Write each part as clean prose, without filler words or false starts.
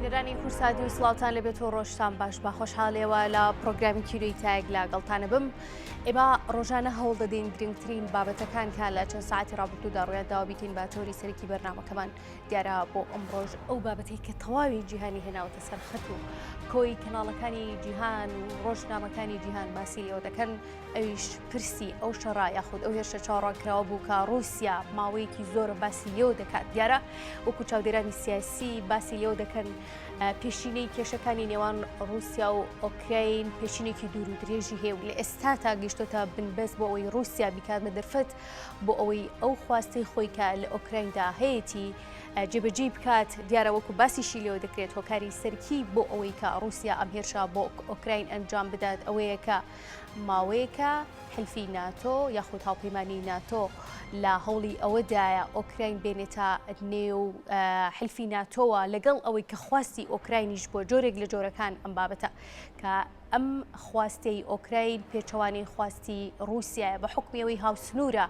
بینەرانی کورسادی و سڵاوتان لەبێتەوە ڕۆژتان باش بە خۆشحاڵێەوە لە پرۆگرامی کیلۆی تایەک لاگەڵتانە بم. ئێمە ڕۆژانە هەوڵ دەدەین گرنگترین بابەتەکان کە لە چەند ساعتی ڕابردوودا ڕوویان داوا بیتین بە تۆری سەرەکی بەرنامەکەمان دیارە بۆ ئەم ڕۆژ ئەو بابەتەی کە تەواوی جیهانی هێناوەتە سەر خەت و کۆی کەناڵەکانی جیهان و ڕۆژنامەکانی جیهان باسی لێوە دەکەن ئەویش پرسی ئەو شەڕا یاخود ئەو هێرشە چاوەڕوانکراوە بوو کە ڕووسیا ماوەیەکی زۆرە باسی لێوە دەکات. دیارە وەکو چاودێرانی سیاسی باسی لێوە دەکەن پێشینەی کێشەکانی نێوان ڕووسیا و ئۆکراین پێشینێکی دوور و درێژی هەیە و لە ئێستا تا گەیشتۆتە بنبەست بۆ ئەوەی ڕووسیا بیکات بە دەرفەت بۆ ئەوەی ئەو خواستەی خۆی کە لە ئۆکرایندا هەیەی جێبەجێ بکات. دیارە وەکو باسیشی لێوە دەکرێت هۆکاری سەرکی بۆ ئەوەی کە ڕووسیا ئەم هێرشە بۆ ئۆکراین ئەنجام بدات ئەوەیە کە ماوەیەکە حلفی ناتۆ یاخود هاوپەیمانی ناتۆ لە هەوڵی ئەوەدایە ئۆکراین بێنێتە نێو حلفی ناتۆوە لەگەڵ ئەوەی کە خواستی ئۆکراینیش بۆ جۆرێک لە جۆرەکان ئەم بابەتە کە ئەم خواستەی ئۆکراین پێچەوانەی خواستی ڕووسیایە بە حکمیەوەی هاوسنوورە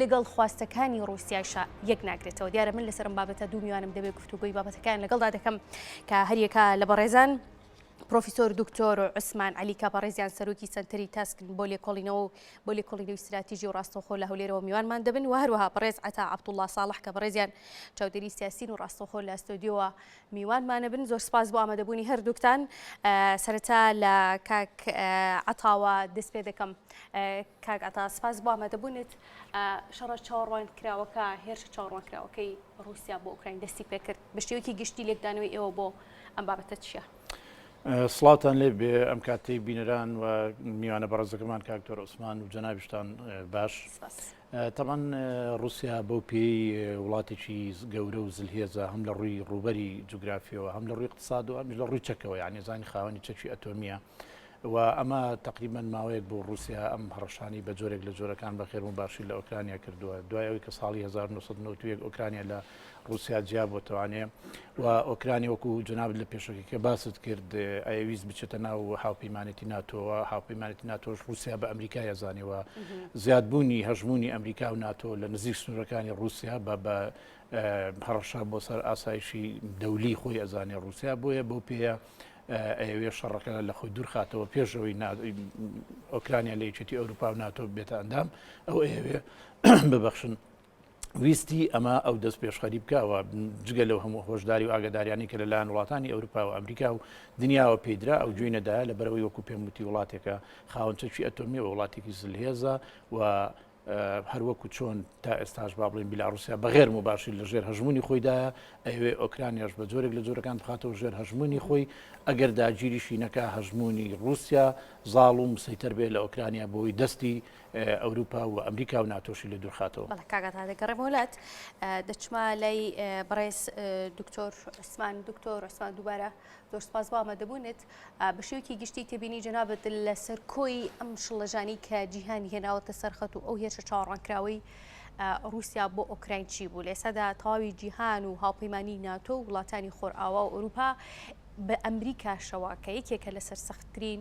لەگەڵ خواستەکانی ڕووسیاشە یەک ناگرێتەوە. دیارە من لەسەر ئەم بابەتە دوو میوانم دەبێت گفتوگۆی بابەتەکان لەگەڵدا دەکەم کە هەریەکە لە بەڕێزان پرۆفیسۆر دکتۆر عوسمان عەلی کاپەڕێزیان سەرۆکی سەنتەری تاسکن بۆ لێکۆڵینەوەی استراتیژی و ڕاستەوخۆ لە هەولێرەوە میوانمان دەبن و هەروەها بەڕێز عەتا عەبدوڵڵا ساڵح کە بەڕێزیان چاودێری سیاسین و ڕاستەوخۆ لە ئەستۆدیۆوە میوانمانە بن. زۆر سپاس بۆ ئامادەبوونی هەردووکتان. سەرەتا لە کاک عەتاوە دەست پێ دەکەم. کاک عەتا سپاس بۆ ئامادەبوونت. شەڕە چاوەڕوانکراوەکە هێرشە چاوەڕوانکراوەکەی ڕووسیا بۆ ئۆکراین دەستی پێکرد بە شێوەیەکی گشتی لێکدانەوەی ئێوە بۆ ئەم بابەتە چییە؟ سڵاوتان لێ بێ ئەم کاتەی بینەران و میوانە بەڕێزەکەمان کاکتۆر عوسمان و جەنابیشتان باش. تەمان ڕووسیا بەو پێی وڵاتێکی گەورە و زلهێزە هەم لە ڕووی ڕووبەری جوگرافیەوە هەم لە ڕووی اقتصاد و هەم لە ڕووی چەکەوە یعنی زانی خاوەنی چەکی ئەتۆمیە و ئەمە تقریبا ماوەیەک بۆ ڕووسیا ئەم هەڕەشانی بە جۆرێک لە جۆرەکان بەخێر و باشی لە ئۆکرانیا کردووە دوای ئەوەی کە ساڵی 1991 ئۆکرانیا لە رووسیا جیا بۆتەوانێ و ئۆکرانی وەکو جناب لە پێشەکەی کە باست کرد ئەویست بچێتە ناو هاوپەیمانێتی ناتۆوە هاوپەیمانێتی ناتۆش رووسیا بە ئەمریکا یەزانیوە زیادبوونی هەژمونی ئەمریکا و ناتۆ لە نزیک سنوورەکانی رووسیا بە هەڕەشە بۆ سەر ئاسایشی دەولی خۆی ئەزانێ رووسیا بۆیە بۆ پێەیە ئەوێ شەڕەکە لە خۆی دوورخاتەوە پێشەوەی ئۆکرانیا لە یەکێتی ئەوروپا و ناتۆ بێتە ئەندام ئەو ئەوێ ببەخشن ویستی ئەمە ئەو دەست پێشخەری بکەوە جگە لەو هەموو هۆشداری و ئاگاداریانی کە لەلایەن وڵاتانی ئەوروپا و ئەمریکا و دنیاوە پێدرا ئەو گوێنەدایە لە بەرەوەی وەکو پێموتی وڵاتێکە خاوەنچەکی ئەتۆمی و وڵاتێکی زلهێزە و هەروەکو چۆن تا ئێستاش با بڵێن بیلاڕوسیا بەغێر مباشر لە ژێر هەژمونی خۆیدایە ئەوێ ئۆکرانیاش بە جۆرێک لە جۆرەکان بخاتەوە ژێر هەژمونی خۆی ئەگەر داگیریشی نەکا هەژمونی رووسیا زاڵ و مسەیتەر بێ لە ئۆکرانیا بۆی دەستی ئەوروپا و ئەمریکا و ناتۆشی لە دوورخاتەوە. بەڵێ کاگات هادەگەڕێم وڵات دەچما لای بەڕێز دکتۆر عوسمان دووبارە زۆر سپاس بۆ ئامادەبوونت بە شێوەیەکی گشتی تێبینی جەنابەت لەسەر کۆی ئەم شڵەژانی کە جیهانی هێناوەتە سەرخەت و ئەو هێرشە چاوەڕوانکراوەی رووسیا بۆ ئۆکراین چی بوو؟ لە ئێستادا تەواوی جیهان و هاوپەیمانی ناتۆ و وڵاتانی خۆرئاوا و ئەوروپا بە ئەمریکاشەوە کە یەکێکە لە سەرسەختترین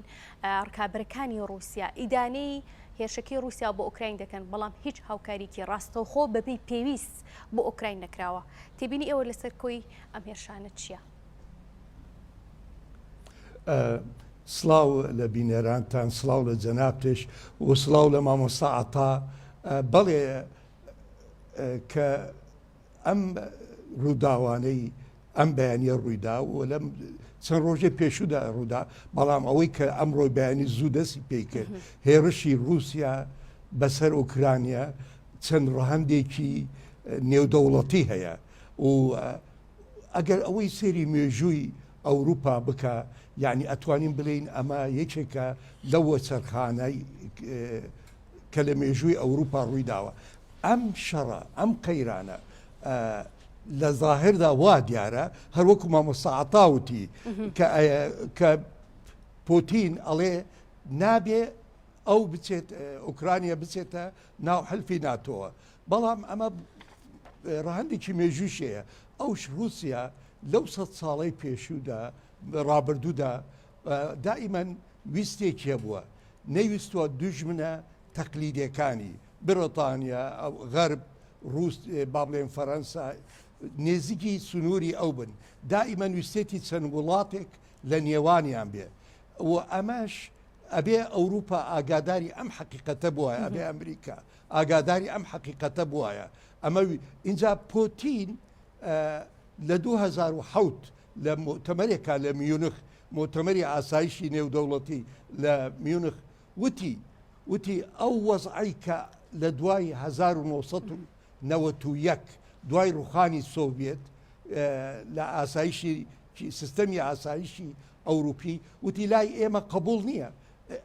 ڕکابەرەکانی رووسیا ئیدانەی هێرشەکەی رووسیا بۆ ئۆکراین دەکەن بەڵام هیچ هاوکاریکی ڕاستەوخۆ بەبێ پێویست بۆ ئۆکراین نەکراوە. تێبینی ئێوە لەسەر کۆی ئەم هێرشانە چییە؟ سڵاو لە بینەرانتان سڵاو لە جەنابتش و سڵاو لە مامۆستا عەتا. بەڵێ کە ئەم ڕووداوانەی ئەم بەیانیە ڕوویدا و لەم چەند ڕۆژێ پێشودا ڕوودا بەڵام ئەوەی کە ئەمڕۆی بەیانی زوو دەستی پێی کرد هێرشی رووسیا بەسەر ئوکرانیا چەند ڕەهەندێکی نێودەوڵەتی هەیە و ئەگەر ئەوەی سێری مێژووی ئەوروپا بکە یعنی ئەتوانین بڵین ئەمە یەکێکە لەوە چەرخانەی کە لە مێژووی ئەوروپا ڕوویداوە. ئەم شەڕە ئەم قەیرانە لە ظاهردا وا دیارە هەروەکو مامۆستا عەتاوتی کە پوتین ئەڵێ نابێ ئەو بچێت ئوکرانیا بچێتە ناو حلفی ناتۆوە بەڵام ئەمە ڕەهەندێکی مێژووشەیە. ئەوش رووسیا لەو 100 ساڵەی پێشوودا ڕابردوودا دائیمەن ویستێکیە بووە نەیویستوە دوژمنە تەقلیدیەکانی بریتانیا غەرب رووس با بڵێن فەرەنسا نێزیکی سنووری ئەو بن دائیمە ویستێتی چەند وڵاتێک لە نێوانیان بێ و ئەمەش ئەبێ ئەوروپا ئاگاداری ئەم حقیقەتە بووە ئەبێ ئەمریکا ئاگاداری ئەم حقیقەتە بووە ئەمە اینجا پۆتین لە 2007 لە مؤتەمەرێکا لە میونخ مؤتەمەری ئاسایشی نێودەوڵەتی لە میونخ وتی ئەو وەزعی کە لە دوای 1991 دوای ڕوخانی سۆڤێت لە ئاسایشی سیستەمی ئاسایشی ئەوروپی وتی لای ئێمە قبول نییە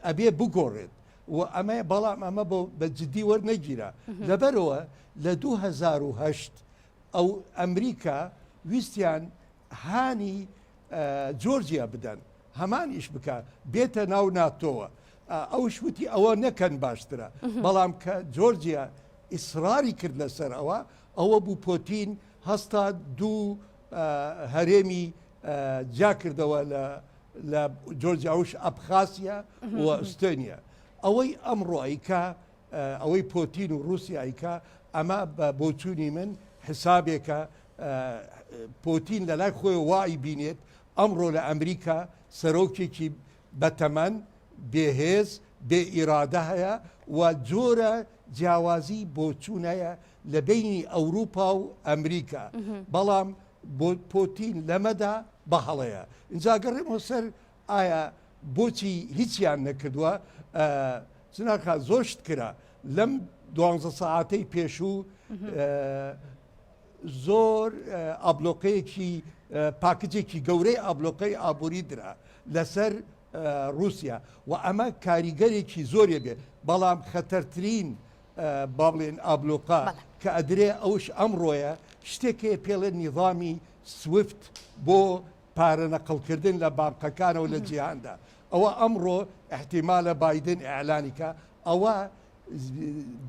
ئەبێ بگۆڕێت و ئەمە بەڵام ئەمە بە جددی وەرنەگیرە لەبەرەوە لە 2008 ئەو ئەمریکا ویستیان هانی جۆرجیا بدەن هەمانیش بکە بێتە ناو ناتۆوە ئەوش وتی ئەوە نەکەن باشترە بەڵام کە جۆرجیا ئیسراری کرد لەسەر ئەوە بوو پۆتین هەستا دوو هەرێمی جا کردەوە لە جۆرجیاوش ئەبخاسیا و ئوستۆنیا ئەوەی ئەمڕۆ ئەیکا ئەوەی پۆتین و رووسیا ئەیکا ئەمە بە بۆچوونی من حسابێکە پۆتین لە لای خۆی وای بینێت ئەمڕۆ لە ئەمریکا سەرۆکێکی بەتەمەن بێهێز بێ ئیرادە هەیە و جۆرە جیاوازی بۆچوونەیە لە بینی ئەوروپا و ئەمریکا بەڵام بۆ پۆتین لەمەدا بەهەڵەیە اینجا گەڕێمەوە سەر ئایا بۆچی هیچیان نەکردووە جناکە زۆشت کرا لەم 12 ساعتەی پێشوو زۆر ئابلۆقەیەکی پاکجێکی گەورەی ئابلۆقەی ئابووری درا لەسەر رووسیا و ئەمە کاریگەرێکی زۆرێ بێ بەڵام خەتەرترین با بڵێن ئابلۆقا کە ئەدرێ ئەوش ئەمڕۆیە شتێکێ پێڵێ نیظامی سوفت بۆ پارە نەقڵکردن لە بانقەکانەوە لە جیهاندا ئەوە ئەمڕۆ احتیمالە بایدن ئەعلانیکە ئەوە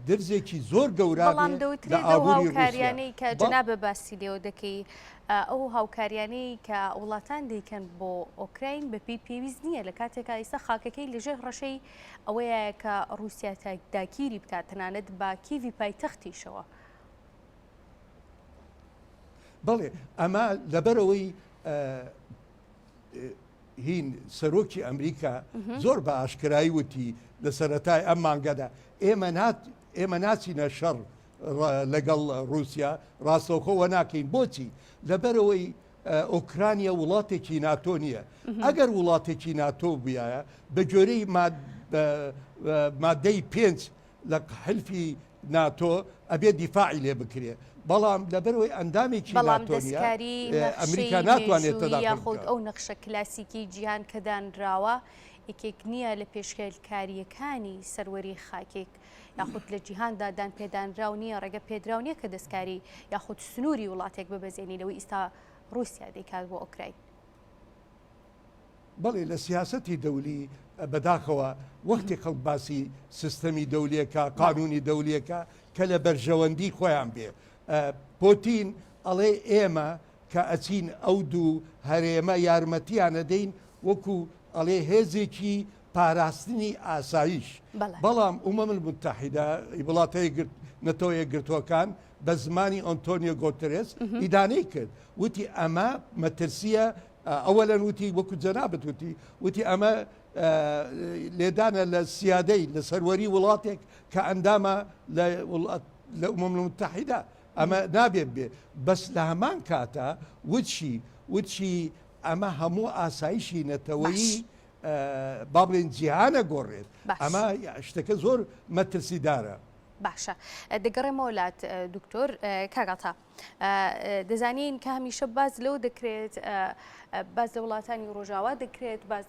درزێکی زۆر گەورە بەڵام دەوترێت هاوکاریانەی کە جەنابە باسی لێوە دەکەی ئەو هاوکاریانەی کە وڵاتان دەیکەن بۆ ئۆکراین بەپی پێویست نییە لە کاتێکا ئێستا خاکەکەی لەژێر ڕەشەی ئەوەیە کە رووسیا داگیری بکات تەنانەت با کیڤی پایتەختیشەوە بەڵێ ئەمە لەبەرەوەی هین سەرۆکی ئەمریکا زۆر بە ئاشکرایی وتی لە سەرەتای ئەم مانگەدا ئێمە ناچینە شەڕ لەگەڵ رووسیا ڕاستەوخۆوە ناکەین بۆچی لەبەرەوەی ئۆکرانیا وڵاتێکی ناتۆ نییە ئەگەر وڵاتێکی ناتۆ بیایە بە جۆرەی مادەی 5 لە حلفی ناتۆ ئەبێ دیفاعی لێ بکرێ بەڵام لەبەرەوەی ئەندامێکی ناتۆنیە ئەمریکا ناتوانێت یاخود ئەو نەخشە کلاسیکی جیهان کە دانراوە یەکێک نییە لە پێشکەلکاریەکانی سەروەری خاکێک یاخود لە جیهاندا دان پێدانراو نییە ڕێگە پێدراو نییە کە دەستکاری یاخود سنووری وڵاتێک ببەزێنینەوەی ئێستا رووسیا دەیکات بۆ ئۆکراین بەڵێ لە سیاسەتی دەولی بەداخەوە وەختی خەڵک باسی سیستەمی دەولیەکە قانونی دەولیەکە کە لە بەرژەوەندی خۆیان بێ پۆتین ئەڵێ ئێمە کە ئەچین ئەو دوو هەرێمە یارمەتیان نەدەین وەکو ئەڵێ هێزێکی پاراستنی ئاسایش بەڵام ئومەم المتحیدە وڵاتەیە نەتەوە یەکگرتووەکان بە زمانی ئۆنتۆنیۆ گۆترێس ئیدانەی کرد وتی ئەمە مەترسیە ئەوەلەن وتی وەکو جەنابەت وتی ئەمە لێدانە لە سیادەی لە سەروەری وڵاتێک کە ئەندامە لە ئومەم المتحیدە ئەمە نابێت بێ بەس لە هەمان کاتە وچی ئەمە هەموو ئاسایشی نەتەوەیی با بڵێن جیهانە گۆڕێت ئەمە شتەکە زۆر مەترسیدارە باشە دەگەڕێمەوە وڵات دکتۆر کاگاتا دەزانین کە هەمیشە باز لەو دەکرێت باز لە وڵاتانی ڕۆژاوا دەکرێت باز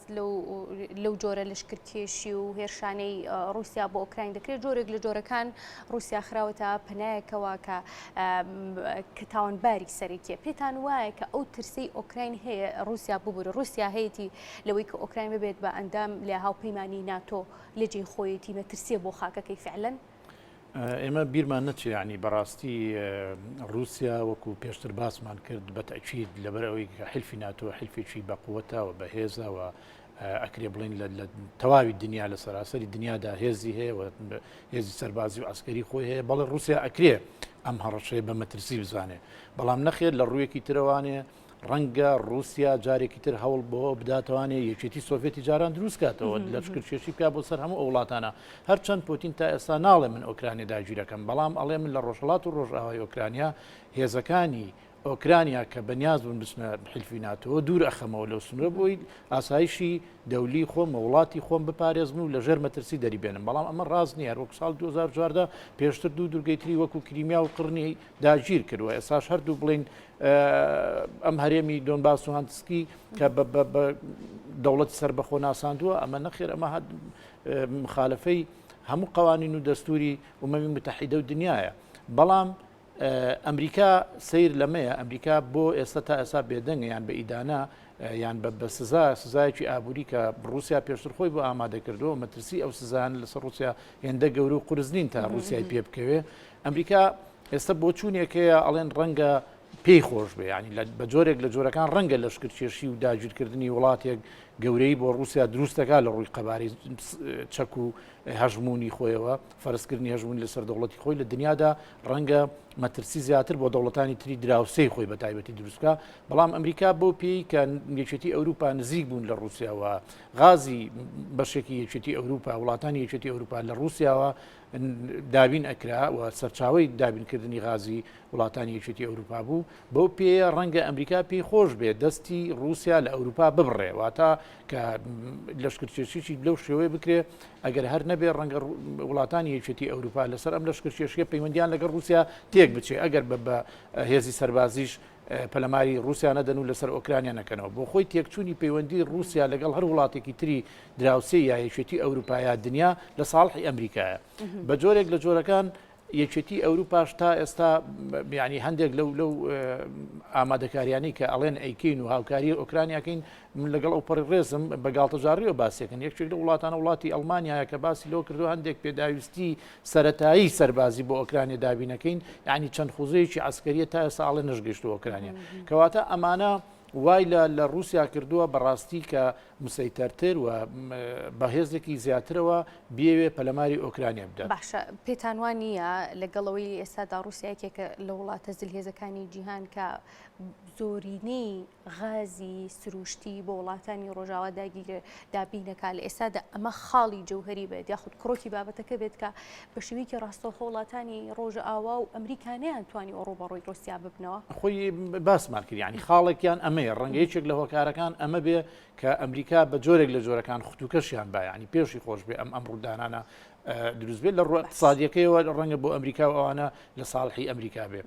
لەو جۆرە لەشکرکێشی و هێرشانەی رووسیا بۆ ئۆکراین دەکرێت جۆرێک لە جۆرەکان رووسیا خراوەتە پەنایەکەوە کە تاوانباری سەرێکیە پێتان وایە کە ئەو ترسی ئۆکراین هەیە رووسیا ببوورە رووسیا هەیەی لەوەی کە ئۆکراین ببێت بە ئەندام لە هاوپەیمانی ناتۆ لەجێ خۆیەتی مەترسیە بۆ خاکەکەی فعلەن ئێمە بیرمان نەچێ ینی بەڕاستی رووسیا وەکو پێشتر باسمان کرد بە تەکید لەبەرەوەی کە حلفی ناتۆ حلفێکی بەقووەتەوە بەهێزەوە ئەکرێ بڵین لە تەواوی دنیا لە سەراسەری دنیادا هێزی هەیە هێزی سەربازی و ئەسکەری خۆی هەیە بەڵێ رووسیا ئەکرێ ئەم هەڕەشەیە بە مەترسی بزانێ بەڵام نەخێت لە ڕوویەکی ترەوانێ ڕەنگە رووسیا جارێکی تر هەوڵ بۆ بداتوانێت یەکێتی سۆڤێتی جاران دروست کاتەوە لە شکرچێشی پیا بۆ سەر هەموو وڵاتانە هەرچەند پوتین تا ئێستا ناڵێ من ئۆکرانیا داگیرەکەم بەڵام ئەڵێ من لە ڕۆژهەڵات و ڕۆژئاوای ئۆکرانیا هێزەکانی ئۆکرانیا کە بەنیاز بوون بچنە حیلفی ناتۆ دوور ئەخەمەوە لەو سنوورە بۆی ئاسایشی دەولی خۆم وڵاتی خۆم بپارێزم و لە ژێر مەترسی دەریبێنم بەڵام ئەمە ڕاست نییە وەک ساڵ 2014 پێشتر دوو دوورگەیتری وەکو کریمیا و قڕنی داگیر کردووە ئێساش هەردوو بڵین ئەم هەرێمی دۆنباس و هانتسکی کە بە دەوڵەتی سربەخۆ ناساندووە ئەمە نەخێر ئەمە مخالفەی هەموو قوانین و دەستوری ئومەمی متحیدە و دنیاە بەڵام ئەمریکا سیر لەمەیە ئەمریکا بۆ ئێستا تا ئێستا بێدەنگە یان بە ئیدانا یان بە سزایەکی ئابووری کە رووسیا پێشتر خۆی بۆ ئامادە کردەوە مەترسی ئەو سزان لەسەر رووسیا هێندە گەورە و قورزنین تا رووسیای پێ بکەوێ ئەمریکا ئێستا بۆ چوونێکەیە ئەڵێن ڕەنگە پێی خۆش بێ ینی بە جۆرێک لە جۆرەکان ڕەنگە لە شکرچێشی و داگیرکردنی وڵاتێک گەورەی بۆ رووسیا دروستەکە لە ڕووی قەباری چەک و هەژمونی خۆیەوە فەرزکردنی هەژمونی لەسەر دەوڵەتی خۆی لە دنیادا ڕەنگە مەترسی زیاتر بۆ دەوڵەتانی تری دراوسەی خۆی بە تایبەتی دروستکە بەڵام ئەمریکا بۆ پێی کە یەکێتی ئەوروپا نزیک بوون لە رووسیاوە غازی بەشێکی یەکێتی ئەوروپا وڵاتانی یەکێتی ئەوروپا لە رووسیاوە دابین ئەکرا و سەرچاوی دابینکردنی غازی وڵاتانی یەکێتی ئەوروپا بوو بۆ پێ ڕەنگە ئەمریکا پێی خۆش بێت دەستی رووسیا لە ئەوروپا ببڕێ واتە کە لەشکرچێشیی لەو شێوەیە بکرێ ئەگەر هەر نەبێ ڕەنگە وڵاتانی یەکێتی ئەوروپا لەسەر ئەم لەشکرچێشیە پەیوەندیان لەگەڵ رووسیا تێک بچێ ئەگەر بە هێزی سەربازیش پەلەماری رووسیا نەدەن و لەسەر ئۆکرانیا نەکەنەوە بۆ خۆی تێکچوونی پەیوەندی رووسیا لەگەڵ هەر وڵاتێکی تری دراوسێ یا یەکێتی ئەوروپایە دنیا لە ساڵحی ئەمریکایە بە جۆرێک لە جۆرەکان یەکێتی ئەوروپاش تا ئێستا ینی هەندێک لەو ئامادەکاریانی کە ئەڵێن ئەیکەین و هاوکاری ئۆکرانیاکەین من لەگەڵ ئەو پەڕی ڕێزم بە گاڵتەجاریەوە باسێکن یەکێک لە وڵاتانە وڵاتی ئەڵمانیایە کە باسی لەو کردو هەندێک پێداویستی سەرەتایی سەربازی بۆ ئۆکرانیا دابینەکەین یعنی چەند خوزەیەکی عسکەریە تا ئێستا ئاڵێ نەشگەشتووە ئۆکرانیا کەواتە ئەمانە وای لە رووسیا کردووە بەڕاستی کە مسەیتەرتر و بەهێزێکی زیاترەوە بێوێ پەلەماری ئۆکرانیا بدات باشە پێتان وان نییە لەگەڵەوەی ئێستادا رووسیاکێکە لە وڵاتە زلهێزەکانی جیهان کە زۆرینەی غازی سروشتی بۆ وڵاتانی ڕۆژاوا دابینەکە لە ئێستادا ئەمە خاڵی جەوهری بێت یاخود کڕۆکی بابەتەکە بێت کە بە شێوەیەکی ڕاستەوخۆ وڵاتانی ڕۆژئاوا و ئەمریکانیان توانی ڕوبەڕووی رووسیا ببنەوە خۆی باسمان کرد ینی خاڵێکیان ئەمەیە ڕەنگە یەکێک لە هۆکارەکان ئەمە بێ کە ئەمریکا بە جۆرێک لە جۆرەکان خوتوکەشیان با ینی پێشی خۆش بێ ئەم ڕوودانانە دروست بێت لە ڕوو اقتصادیەکەیەوە ڕەنگە بۆ ئەمریکا و ئەوانە لە ساڵحی ئەمریکا بێ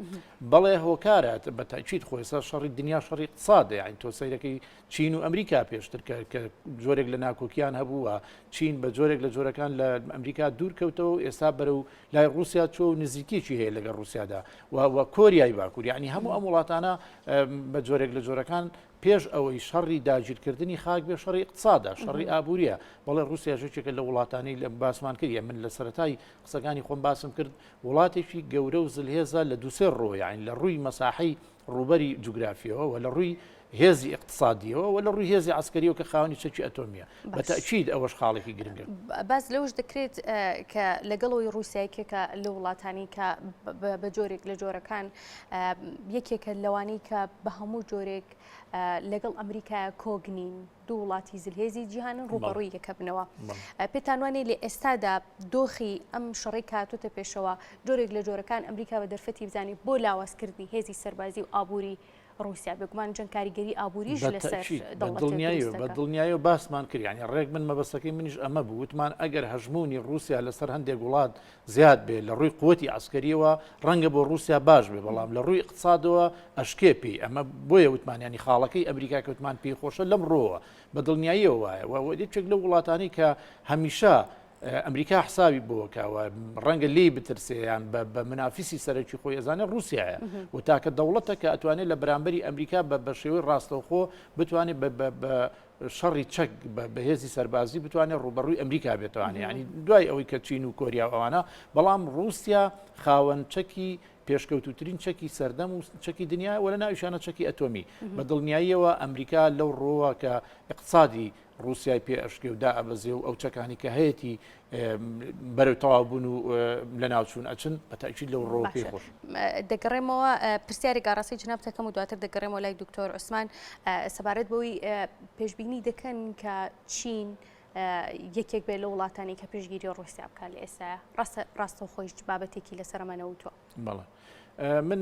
بەڵێ هۆکارات بە تاکید خۆیسا شەڕی دنیا شەڕی اقتصادە یعنی تۆ سەیرەکەی چین و ئەمریکا پێشتر کە جۆرێک لە ناکۆکیان هەبووە چین بە جۆرێک لە جۆرەکان لە ئەمریکا دوور کەوتەوە ئێستا بەرەو لای رووسیا چۆ و نزیکیی هەیە لەگەڵ رووسیادا و کۆریای باکوور یعنی هەموو ئەم وڵاتانە بە جۆرێک لە جۆرەکان پێش ئەوەی شەڕی داگیرکردنی خاک بێ شەڕی اقتصادا شەڕی ئابووریە بەڵێ رووسیا ژێکێکە لە وڵاتانی لە باسمان کردە من لە سەرەتای قسەکانی خۆم باسم کرد وڵاتێکی گەورە و زلهێزە لە دووسێ ڕۆ یعنی لە ڕووی مەساحەی ڕووبەری جوگرافیەوە و لە ڕووی هێزی اقتصادیەوە و لە ڕووی هێزی عسکەریەوە کە خاوەنی چەکی ئەتۆمیە بە تەکید ئەوەش خاڵێکی گرنگە باز لەوش دەکرێت کە لەگەڵەوەی رووسیایکێکە لە وڵاتانی کە بە جۆرێک لە جۆرەکان یەکێکە لەوانەی کە بە هەموو جۆرێک لەگەڵ ئەمریکا کۆگنین دوو وڵاتی زلهێزی جیهانن ڕوبەڕووی یەکە بنەوە پێتان وانێ لێ ئێستادا دۆخی ئەم شەڕی کاتوتە پێشەوە جۆرێک لە جۆرەکان ئەمریکا بە دەرفەتی بزانانی بۆ لاوازکردنی هێزی سەربازی و ئابووری رووسیا بگومان جەنگ کاریگەری ئابووریش لەسەر بە دڵنیایی و باسمان کرد ینی ڕێک من مەبەستەکەی منیش ئەمە بوو وتمان ئەگەر هەژمونی رووسیا لەسەر هەندێک وڵات زیاد بێ لە ڕووی قووەتی عسکەریەوە ڕەنگە بۆ رووسیا باش بێ بەڵام لە ڕووی اقتصادەوە ئەشکێ پێی ئەمە بۆیە وتمانیانی خاڵەکەی ئەمریکا کە وتمان پێی خۆشە لەم ڕۆوە بە دڵنیاییەوە وایە یەکێک لە وڵاتانی کە هەمیشە ئەمریکا حسابی بۆکەوە ڕەنگە لی بترسیان بە منافیسی سەرکی خۆی ئەزانێ رووسایە و تاکە دەوڵەتە کە ئەتوانێت لە بەرامبەری ئەمریکا بە شێوەی ڕاستەوخۆ بتوانێت بە شەڕی چەک بەهێزی سەربازی بتوانێت ڕوبەڕووی ئەمریکا بێتوانێت ینی دوای ئەوەی کە چین و کۆریا ئەوانە بەڵام رووسیا خاوەن چەکی پێشکەوتوترین چەکی سەردەم و چەکی دنیا وە لە ناویشانە چەکی ئەتۆمی بە دڵنیاییەوە ئەمریکا لەو ڕۆوە کە اقتصادی رووسای پێ ئەشکێ و دا ئەبەزێ و ئەو چەکانی کە هەیەی بەرەو تەواوبوون و لە ناوچوون ئەچن بەتاکید لەو ڕۆ پێی خۆش دەگەڕێمەوە پرسیاری گاڕاستی جنابتەکەم و دواتر دەگەڕێمەوە لای دکتۆر عوسمان سەبارەت بەوەی پێشبینی دەکەن کە چین یەکێک بێت لە وڵاتانی کە پێشگیری ڕوسیا بکات لە ئێستا ڕاستە خۆیش بابەتێکی لەسەرمەنەوتوە بەڵێ من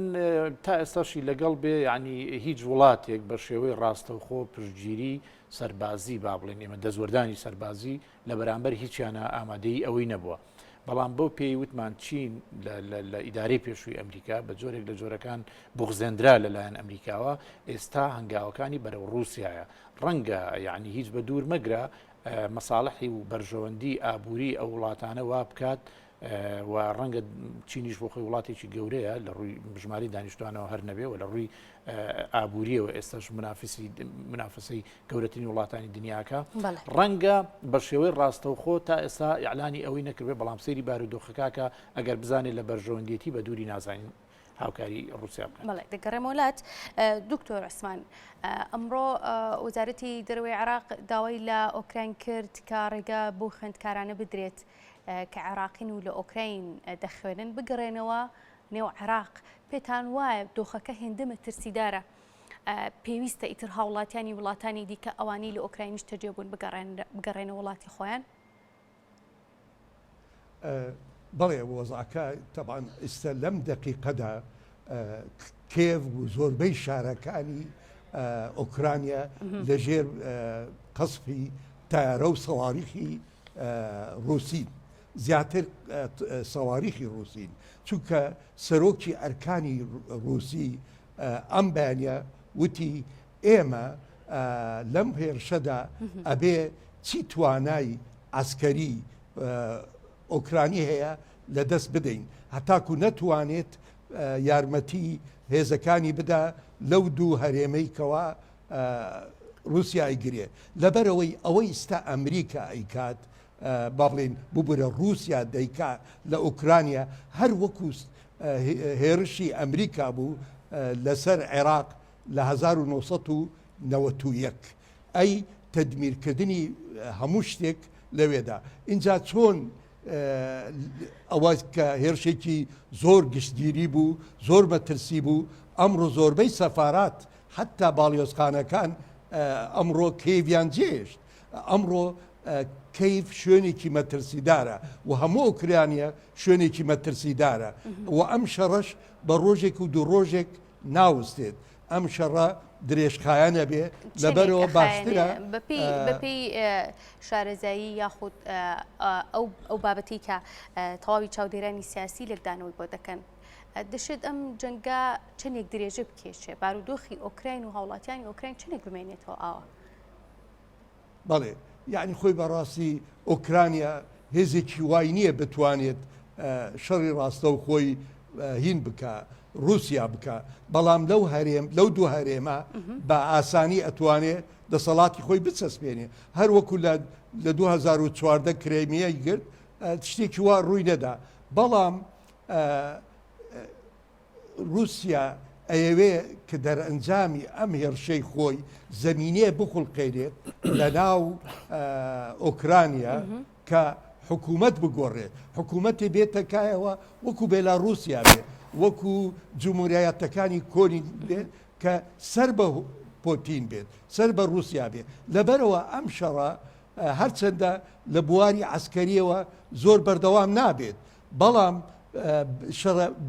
تا ئێستاشی لەگەڵ بێ ینی هیچ وڵاتێک بە شێوەی ڕاستەوخۆ پشتگیری سەربازی با بڵێن ئێمە دەزوەردانی سەربازی لە بەرامبەر هیچیانە ئامادەی ئەوەی نەبووە بەڵام بەو پێی وتمان چین لە ئیدارەی پێشووی ئەمریکا بە جۆرێک لە جۆرەکان بغزێنرا لەلایەن ئەمریکاوە ئێستا هەنگاوەکانی بەرەو رووسایە ڕەنگە یعنی هیچ بە دوور مەگرە مەساڵحی و بەرژەوەندی ئابووری ئەو وڵاتانە وا بکات و ڕەنگە چینیش بۆ خۆی وڵاتێکی گەورەیە لە ڕووی بژماری دانیشتوانەوە هەر نەبێ و لە ڕووی ئابووریەوە ئێستاش منافسی گەورەترین وڵاتانی دنیاکە ڕەنگە بە شێوەی ڕاستەوخۆ تا ئێستا ئیعلانی ئەوەی نەکردێ بەڵام سەیری بارودۆخەکە ئەگەر بزانێت لە بەرژەوەندێتی بە دووری نازانین هاوکاری ڕوسیا بکەن. بەڵێ دەگەڕێمەوەلات دکتۆر عوسمان ئەمڕۆ وەزارەتی دەرەوەی عێراق داوای لە ئۆکراین کرد کە ڕێگە بۆ خوێندکارانە بدرێت کە عێراقین و لە ئۆکراین دەخوێنن بگەڕێنەوە نێو عێراق پێتان وایە دۆخەکە هێندە مەترسیدارە پێویستە ئیتر هاوڵاتیانی وڵاتانی دیکە ئەوانی لە ئۆکراینیش تەجێبوون بگەڕێنە وڵاتی خۆیان؟ بەڵێ وەزعەکە تەبان ئێستا لەم دەقیقەدا کێڤ و زۆربەی شارەکانی ئۆکرانیا لەژێر قەسفی تایارە و سەواریخی رووسین زیاتر سەواریخی رووسین چونکە سەرۆکی ئەرکانی رووسی ئەم بەیانە وتی ئێمە لەم هێرشەدا ئەبێ چی توانای عسکەری ئۆکرانی هەیە لە دەست بدەین هەتاکو نەتوانێت یارمەتی هێزەکانی بدا لەو دوو هەرێمەی کەوا رووسیا ئەیگرێ لەبەرەوەی ئەوەی ئستا ئەمریکا ئەیکات با بڵێن ببورە رووسیا دەیکا لە ئوکرانیا هەر وەکو هێرشی ئەمریکا بوو لەسەر عێراق لە 1991 ئەی تەدمیرکردنی هەموو شتێک لەوێدا اینجا چۆن ئەوە کە هێرشێکی زۆر گشتگیری بوو زۆر مەترسی بوو ئەمڕۆ زۆربەی سەفارات حتا باڵیۆزخانەکان ئەمڕۆ کەیڤیان جێشت ئەمڕۆ کەیف شوێنێکی مەترسیدارە و هەموو ئۆکرانیا شوێنێکی مەترسیدارە و ئەم شەڕەش بە ڕۆژێک و دوو ڕۆژێک ناوستێت ئەم شەڕە درێژخایانە بێ لەبەرەوە باشترە بەپی شارەزایی یاخود ئەو بابەتی کە تەواوی چاودێرانی سیاسی لەدانەوەی بۆ دەکەن دەشێت ئەم جەنگا چەندێک درێژە بکێشێ بارودۆخی ئۆکراین و هاوڵاتیانی ئۆکراین چەندێک بمێنێتەوە ئاوە بەڵێ یعنی خۆی بەڕاستی ئۆکرانیا هێزێکی وای نییە بتوانێت شەڕی ڕاستە و خۆی هین بکە رووسیا بکە بەڵام لەو دوو هەرێمە بە ئاسانی ئەتوانێت دەسەڵاتی خۆی بچەسپێنێ هەر وەکو لە 2014 کرێمیای گرت شتێکی وا ڕووی نەدا بەڵام رووسیا ئەیەوێ کە دەرئەنجامی ئەم هێرشەی خۆی زەمینێ بخڵقێنێت لە ناو ئۆکرانیا کە حکوومەت بگۆڕێت حکوومەتی بێتەکایەوە وەکو بێلاڕووسیا بێ وەکو جمهوریەتەکانی کۆنی بێت کە سەر بە پۆتین بێت سەر بە رووسیا بێت لەبەرەوە ئەم شەڕە هەرچەندە لە بواری عسکەریەوە زۆر بەردەوام نابێت بەڵام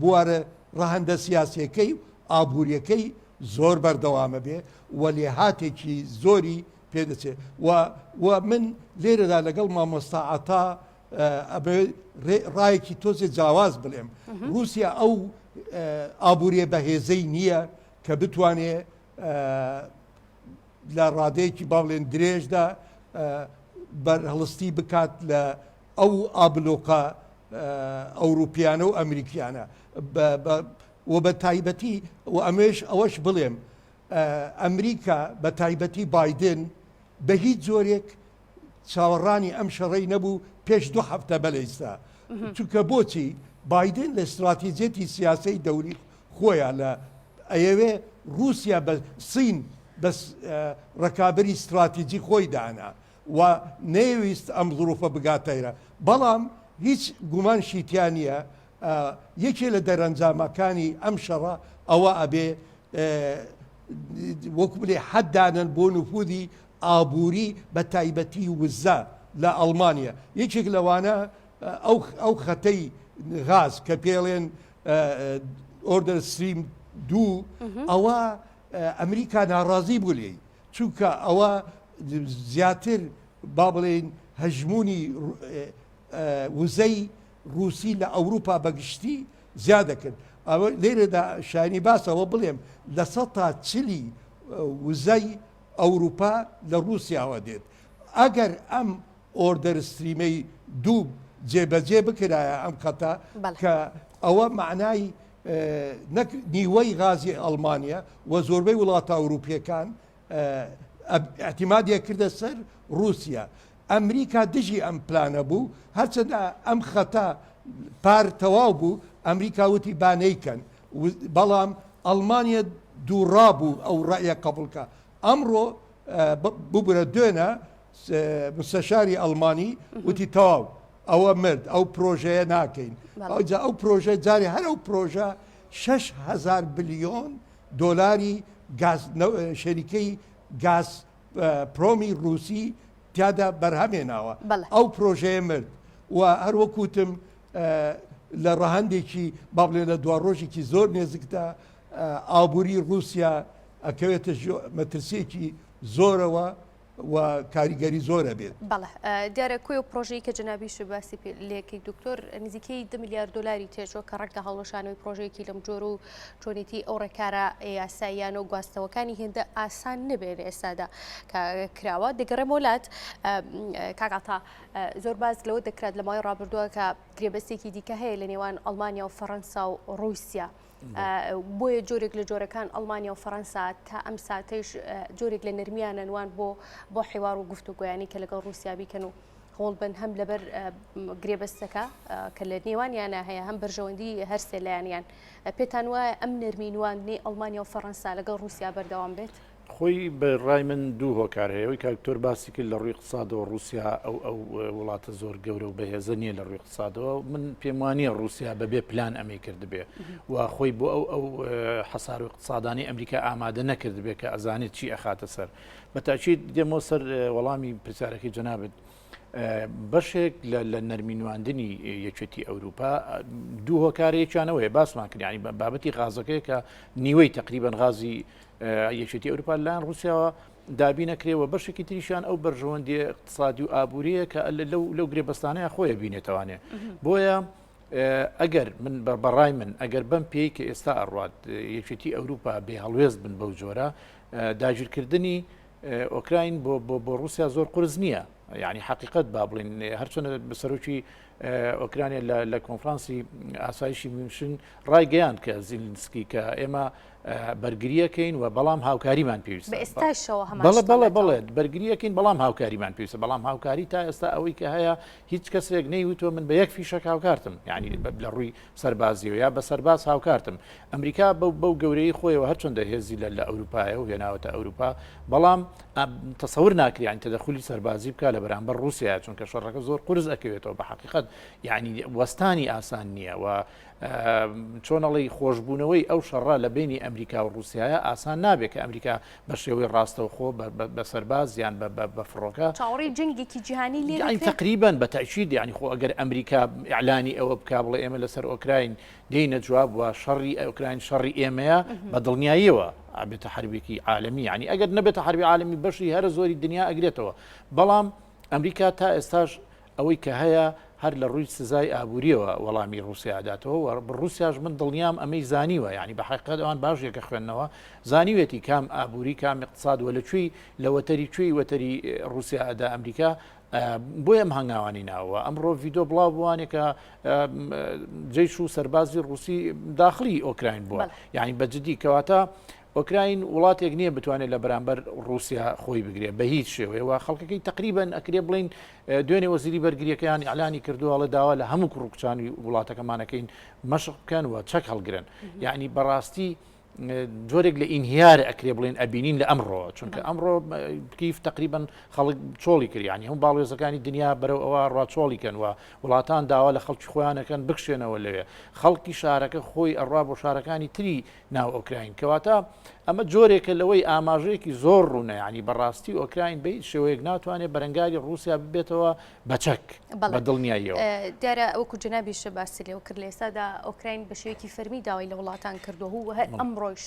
بوارە ڕەهەندە سیاسیەکەی ئابوووریەکەی زۆر بەردەوامە بێ و لێهاتێکی زۆری پێدەچێت و من لێرەدا لەگەڵ مامۆستا عەتا ڕایەکی تۆزێ جیاواز بڵێم رووسیا ئەو ئابووریە بەهێزەی نییە کە بتوانێ لە ڕادەیەکی باڵێن درێژدا بەرهەڵستی بکات لە ئەو ئابلۆقە ئەوروپیانە و ئەمریکیانە و بە تایبەتی و ئەوەش بڵێم ئەمریکا بە تایبەتی بایدن بە هیچ جۆرێک چاوەڕانی ئەم شەڕەی نەبوو پێش 2 هەفتە بەلەیستا چونکە بۆچی بایدن لە استراتیجێتی سیاسی دەوری خۆیان لە ئەوێ رووسیا بە سین بە ڕکابی استراتیجی خۆی دانا و نەیویست ئەم ظروفە بگاتەیرە بەڵام هیچ گومانشی تیانە یەکێ لە دەرەنجامەکانی ئەم شەڕە ئەوە ئەبێ وەکو بڵێ حەددانن بۆ نفوذی ئابووری بە تایبەتی وزە لە ئەڵمانیا یەکێک لەوانە ئەو خەتەی غاز کە پێڵێن ئۆردر ستریم دوو ئەوە ئەمریکا ناڕازی بوو لێی چونکە ئەوە زیاتر با بڵێن هەژمونی وزەی رووسی لە ئەوروپا بەگشتی زیادەکرد ئەوە لێرەدا شانی باسەوە بڵێم لە 140 وزەی ئەوروپا لە رووسیاوە دێت ئەگەر ئەم ئۆردەر ستریمەی دوو جێبەجێ بکرایە ئەم خەتە کە ئەوە معنای نیوەی غازی ئەڵمانیا و زۆربەی وڵاتە ئەوروپیەکان اعتیمادیە کردە سەر رووسیا ئەمریکا دژی ئەم پلانە بوو هەرچەندە ئەم خەتە پار تەواو بوو ئەمریکا وتی بانەیکەن بەڵام ئەڵمانیا دووڕابوو ئەو ڕایە قبولکە ئەمڕۆ ببرە دوێنە مستەشاری ئەڵمانی وتی تەواو ئەوە مرد ئەو پرۆژەیە ناکەین ئەو پرۆژە جارێ هەر ئەو پرۆژە 6,000 بلیۆن دۆلاری شەریکەی گاز پرۆمی رووسی تیادا بەرهەمێناوە ئەو پرۆژەیە مرد و هەروەکوتم لە ڕەهەندێکی با بڵێن لە دوا ڕۆژێکی زۆر نێزیکدا ئابووری رووسیا ئەکەوێتە مەترسیەکی زۆرەوە و کاریگەری زۆرە بێت بەڵێ دیارە کوێ و پرۆژەی کە جەنابیش باسی لێکەی دکتۆر نزیکەی 2 میلیارد دلاری تێژۆ کە ڕەنگە هەڵۆشانەوەی پرۆژەیەکی لەم جۆر و چۆنێتی ئەو ڕێکارە یاساییان و گواستەوەکانی هێندە ئاسان نبێت ئێستادا کراوە دەگەڕێم وڵات کاکاتا زۆر باز لەوە دەکرێت لە ماوەی ڕابردووە کە گرێبەستێکی دیکە هەیە لە نێوان ئەڵمانیا و فەڕەنسا و رووسیا بۆیە جۆرێک لە جۆرەکان ئەڵمانیا و فەڕەنسا تا ئەم ساتەیش جۆرێک لە نەرمیانەوان بۆ حیوار و گفتوگویانی کە لەگەڵ رووسیا بیکەن و هەوڵ بن هەم لەبەر گرێبەستەکە کە لە نێوانیانە هەیە هەم بەرژەوەندی هەرسێ لایەنیان پێتان وایە ئەم نەرمینواننی ئەڵمانیا و فەڕەنسا لەگەڵ رووسیا بەردەوام بێت خۆی بە ڕای من دوو هۆکار هەیە ئەوی کاکتۆر باسی کرد لە ڕووی اقتصادەوە رووسیا ئەو وڵاتە زۆر گەورە و بەهێزە نییە لە ڕووی اقتصادەوە من پێم وانییە رووسیا بەبێ پلان ئەمەی کردبێ و خۆی بۆ ئەو حەسار و اقتصادانی ئەمریکا ئامادە نەکردبێ کە ئەزانێت چی ئەخاتە سەر بە تاکید دێمەوە سەر وەڵامی پرسیارەکەی جەنابێت بەشێک لە نەرمینواندنی یەکێتی ئەوروپا دوو هۆکارەیەکیانەوەی باسمان کرد ینی بابەتی غازەکەی کە نیوەی تقریبان غازی یەکێتی ئەوروپا لایەن رووسیاوە دابی نەکرێەوە بەشێکی تریشان ئەو بەرژەوەندی اقتصادی و ئابووریە کە لەو گرێبەستانەیە خۆیە بینێتوانێ بۆیە ئەگەر من بەڕای من ئەگەر بەم پێی کە ئێستا ئەڕات یەکێتی ئەوروپا بێ هەڵوێز بن بەو جۆرە داگیرکردنی ئۆکراین بۆ رووسیا زۆر قرس نییە یعنی حقیقت با بڵین هەرچۆنە بەسەرۆکی ئۆکرانیا لە کۆنفرانسی ئاسایشی میونشن ڕایگەیان کە زیلنسکی کە ئێمە بەرگریەکەین و بەڵام هاوکاریمان پێویستە بەڵێ بەرگریەکەین بەڵام هاوکاریمان پێویستە بەڵام هاوکاری تا ئێستا ئەوەی کە هەیە هیچ کەسێک نەیوتۆ من بە یەک فیشەک هاوکارتم یعنی لە ڕووی سەربازیەوە یا بە سەرباز هاوکارتم ئەمریکا بەو گەورەی خۆیەوە هەرچۆندە هێزی لە ئەوروپایە و هێناوەتە ئەوروپا بەڵام تەسەور ناکریان تەدەخولی سەربازی بکە لە بەرامبەر رووسیا چونکە شەڕەکە زۆر قرس ئەکەوێتەوە بە حقیقت یعنی وەستانی ئاسان نییە و چۆنەڵی خۆشببوونەوەی ئەو شەڕە لە بینی ئەمریکا و رووسایە ئاسان نابێت کە ئەمریکا بە شێوەی ڕاستەوخۆ بە سەرباز یان بە فڕۆکە چاوەڕی جنگێکی جیهانی لێ تقریبا بە تاکید یعنی خۆ ئەگەر ئەمریکا ئیعلانی ئەوە بکا بڵێ ئێمە لەسەر ئۆکراین دێنە جواب وە شەڕی ئۆکراین شەڕی ئێمەیە بە دڵنیاییەوە ئابێتە حربێکی عالەمی ینی ئەگەر نەبێتە حربی عالەمی بەشی هەرە زۆری دنیا ئەگرێتەوە بەڵام ئەمریکا تا ئێستاش ئەوەی کە هەیە هەر لە ڕووی سزای ئابوووریەوە وەڵامی رووسیاداتەوە رووسیاش من دڵنیام ئەمەی زانیوە یعنی بە حقیقت ئەوان باشێکە خوێندنەوە زانیوێتی کام ئابووری کام اقتصاد وە لەکوێی لە وەتەری کوێی وەتەری رووسیادا ئەمریکا بۆیە ئەم هەنگاوانی ناوە ئەمڕۆ ڤیدۆ بڵاو بوانێک کە جێش و سەربازی رووسی داخلی ئۆکراین بووە یعنی بەجددی کەواتە ئۆکراین وڵاتێک نییە بتوانێت لە بەرامبەر رووسیا خۆی بگرێت بە هیچ شێوەیەوە خەڵکەکەی تقریبان ئەکرێ بڵین دوێنێ وەزیری بەرگریەکەیان ئەعلانی کردووەڵە داوا لە هەموو کوڕکچانی وڵاتەکەمانەکەین مەشق بکەن و چەک هەڵگرن یعنی بەڕاستی جۆرێک لە ئینهیار ئەکرێ بڵێن ئەبینین لە ئەمڕۆ چونکە ئەمڕۆ کیف تقریبان خەڵک چۆڵی کرد ینی هەموو باڵێزەکانی دنیا بەرەو ئەوە ڕاچۆڵیکەن و وڵاتان داوا لە خەڵکی خۆیانەکەن بکشێنەوە لەوێ خەڵکی شارەکە خۆی ئەڕوا بۆ شارەکانی تری ناو ئۆکراین کەواتە ئەمە جۆرێکە لەوەی ئاماژەیەکی زۆر ڕوونە ینی بەڕاستی ئۆکراین بە شێوەیەک ناتوانێت بەرەنگاری رووسیا ببێتەوە بەچەک بە دڵنیاییەوە دیارە ئەوکو جنابیش باسی لێو کرد لە ئێستادا ئۆکراین بە شێوەیەکی فەرمی داوای لە وڵاتان کردووە و هەر ئەمڕۆژ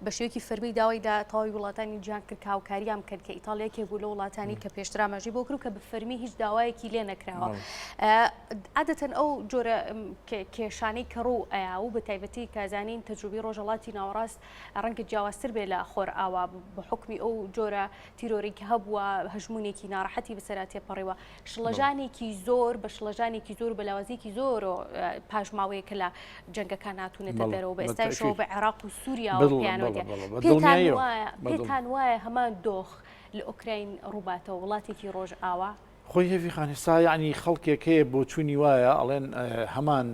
بە شێوەیەکی فەرمی داوایدا تەواوی وڵاتانی جیهان کرد کاوکاریان کرد کە ئیتاڵیەکێک بوو لە وڵاتانی کە پێشتر ئاماژەی بۆ کرد کە بە فەرمی هیچ داوایەکی لێ نەکراوە عادەتەن ئەو جۆرە کێشانەی کە ڕوو ئەیا و بە تایبەتی کازانین تەجروبی ڕۆژهەڵاتی ناوەڕاست ڕەنگە جیاوازتر بێ لە خۆر ئاوا بە حکمی ئەو جۆرە تیرۆریکە هەبووە هەژمونێکی ناڕەحەتی بەسەرا تێپەڕیوە شڵەژانێکی زۆر بە شڵەژانێکی زۆر بە لاوازێکی زۆر پاژماوەیەکە لە جەنگەکان هاتوونەتە دەرەوە بە ئێستاشەوە بە عێراق و سووریا پێتان وایە هەمان دۆخ لە ئۆکراین ڕووباتەوە وڵاتێکی ڕۆژ ئاوا خۆی هێوی خانێستا یعنی خەڵکێک هەیە بۆ چوونی وایە ئەڵێن هەمان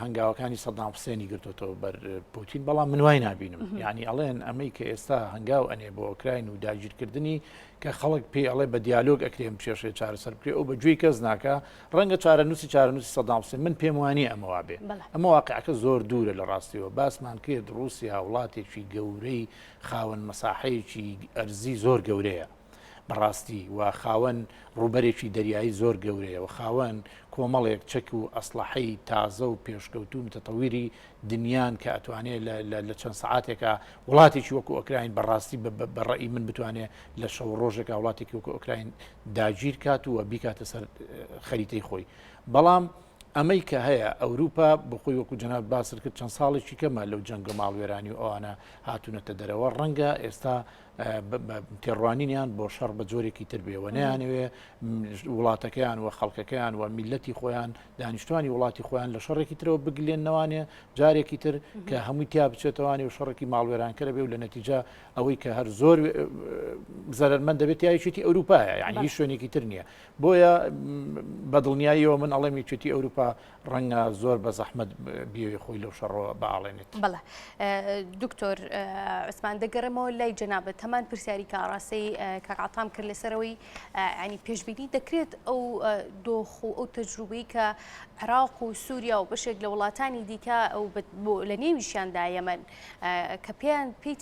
هەنگاوەکانی سەدام حوسێنی گرتوتەوە بەر پوتین بەڵام من وای نبینم یعنی ئەڵێن ئەمەی کە ئێستا هەنگاو ئەنێ بۆ ئۆکراین و داگیرکردنی کە خەڵک پێی ئەڵێ بە دیالۆگ ئەکرێم پێشێ چارەسەر بکرێ ئەو بەگوێی کەس ناکە ڕەنگە چارەنووسی سەدام حوسێن من پێم وانە ئەمەوا بێ ئەمە واقعەکە زۆر دوورە لە ڕاستیەوە باسمان کرد رووسیا وڵاتێکی گەورەی خاوەن مەساحەیەکی ئەرزی زۆر گەورەیە بەڕاستی و خاوەن ڕوبەرێکی دەریایی زۆر گەورەیە و خاوەن کۆمەڵێک چەک و ئەسلحەی تازە و پێشکەوتو متەتەویری دنیان کە ئەتوانێت لە چەند سەعاتێکە وڵاتێکی وەکو ئۆکراین بەڕاستی بەڕێی من بتوانێت لە شەو ڕۆژێکە وڵاتێکی وەکو ئۆکراین داگیر کات و بیکاتە سەر خەریتەی خۆی بەڵام ئەمەی کە هەیە ئەوروپا بخۆی وەکو جەناب باسر کرد چەند ساڵێکی کەمە لەو جەنگە ماڵوێرانی و ئەوانە هاتوونەتە دەرەوە ڕەنگە ئێستا تێڕوانینیان بۆ شەڕ بە جۆرێکی تر بێەوە نەیانەوێ وڵاتەکەیان و خەڵکەکەیان و میلەتی خۆیان دانیشتوانی وڵاتی خۆیان لە شەڕێکی ترەوە بگلێنەوانێ جارێکی تر کە هەمووی تیا بچێتەوانی و شەڕێکی ماڵوێرانکەرە بێ و لە نەتیجە ئەوەی کە هەر زۆر زەرمەند دەبێت یاویچێتی ئەوروپایە یعنی هیچ شوێنێکی تر نییە بۆیە بە دڵنیاییەوە من ئەڵێمی چێتی ئەوروپا ڕەنگە زۆر بە زەحمەت بیەوەی خۆی لەو شەڕەوە بەئاڵێنێت بەڵێ دکتۆر عوسمان دەگەڕێمەوە لای جەنابەت هەمان پرسیاری کاڕاستەی کاکعاتام کرد لەسەرەوەی ینی پێشبینی دەکرێت ئەو دۆخ و ئەو تەجروبەی کە عێراق و سووریا و بەشێک لە وڵاتانی دیکە ئەو لە نێویشیاندا یەمەن کە پێیان پێی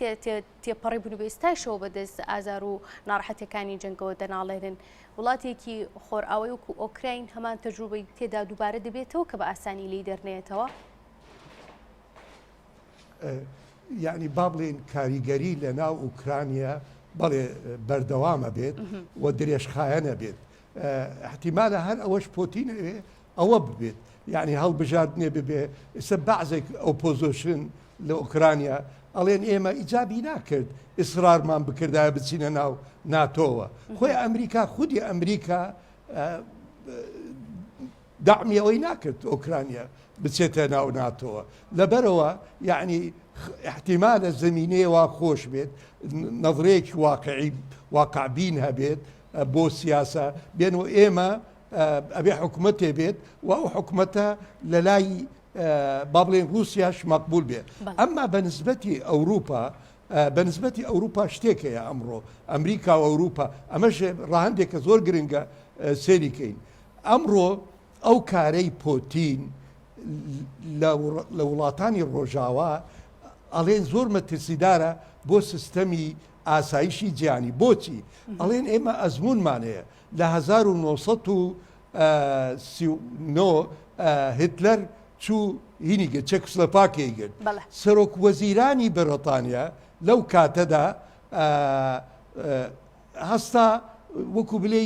تێپەڕی بوون بە ئێستاشەوە بەدەست ئازار و ناڕەحەتەکانی جەنگەوە دەناڵێنن وڵاتێکی خۆرئاوای وەکو ئۆکراین هەمان تەجروبەی تێدا دووبارە دەبێتەوە کە بە ئاسانی لی دەرنێتەوە یعنی با بڵێن کاریگەری لە ناو ئوکرانیا بەڵێ بەردەوامە بێت و درێژخایەنە بێت احتیمالە هەر ئەوەش پۆتینەوێ ئەوە ببێت یعنی هەڵبژاردنێ ببێ ئێستا بەعزێک ئۆپۆزیشن لە ئوکرانیا ئەڵێن ئێمە ئیجابی ناکرد ئیسرارمان بکردایە بچینە ناو ناتۆوە خۆی ئەمریکا خودی ئەمریکا داعمی ئەوەی ناکرد ئۆکرانیا بچێتە ناو ناتۆوە لەبەرەوە یعنی احتیمالە زمینەیە وا خۆش بێت نەظرەیەکی واقعبین هەبێت بۆ سیاسە بێن و ئێمە ئەبێ حکوومەتێ بێت و ئەو حکوومەتە لە لای با بڵێن رووسیاش مەقبول بێت ئەمما بەنسبەتی ئەوروپا شتێکەیە ئەمڕۆ ئەمریکا و ئەوروپا ئەمەش ڕاهەندێکە زۆر گرنگە سێریکەین ئەمڕۆ ئەو کارەی پۆتین لە وڵاتانی ڕۆژاوا ئەڵێن زۆر مەترسیدارە بۆ سیستەمی ئاسایشی جیانی بۆچی ئەڵێن ئێمە ئەزمونمانەیە لە 1939 هتلەر چوو هینیگە چەکسلۆڤاکیای گرت سەرۆک وەزیرانی بەریتانیا لەو کاتەدا هەستا وەکو بلێ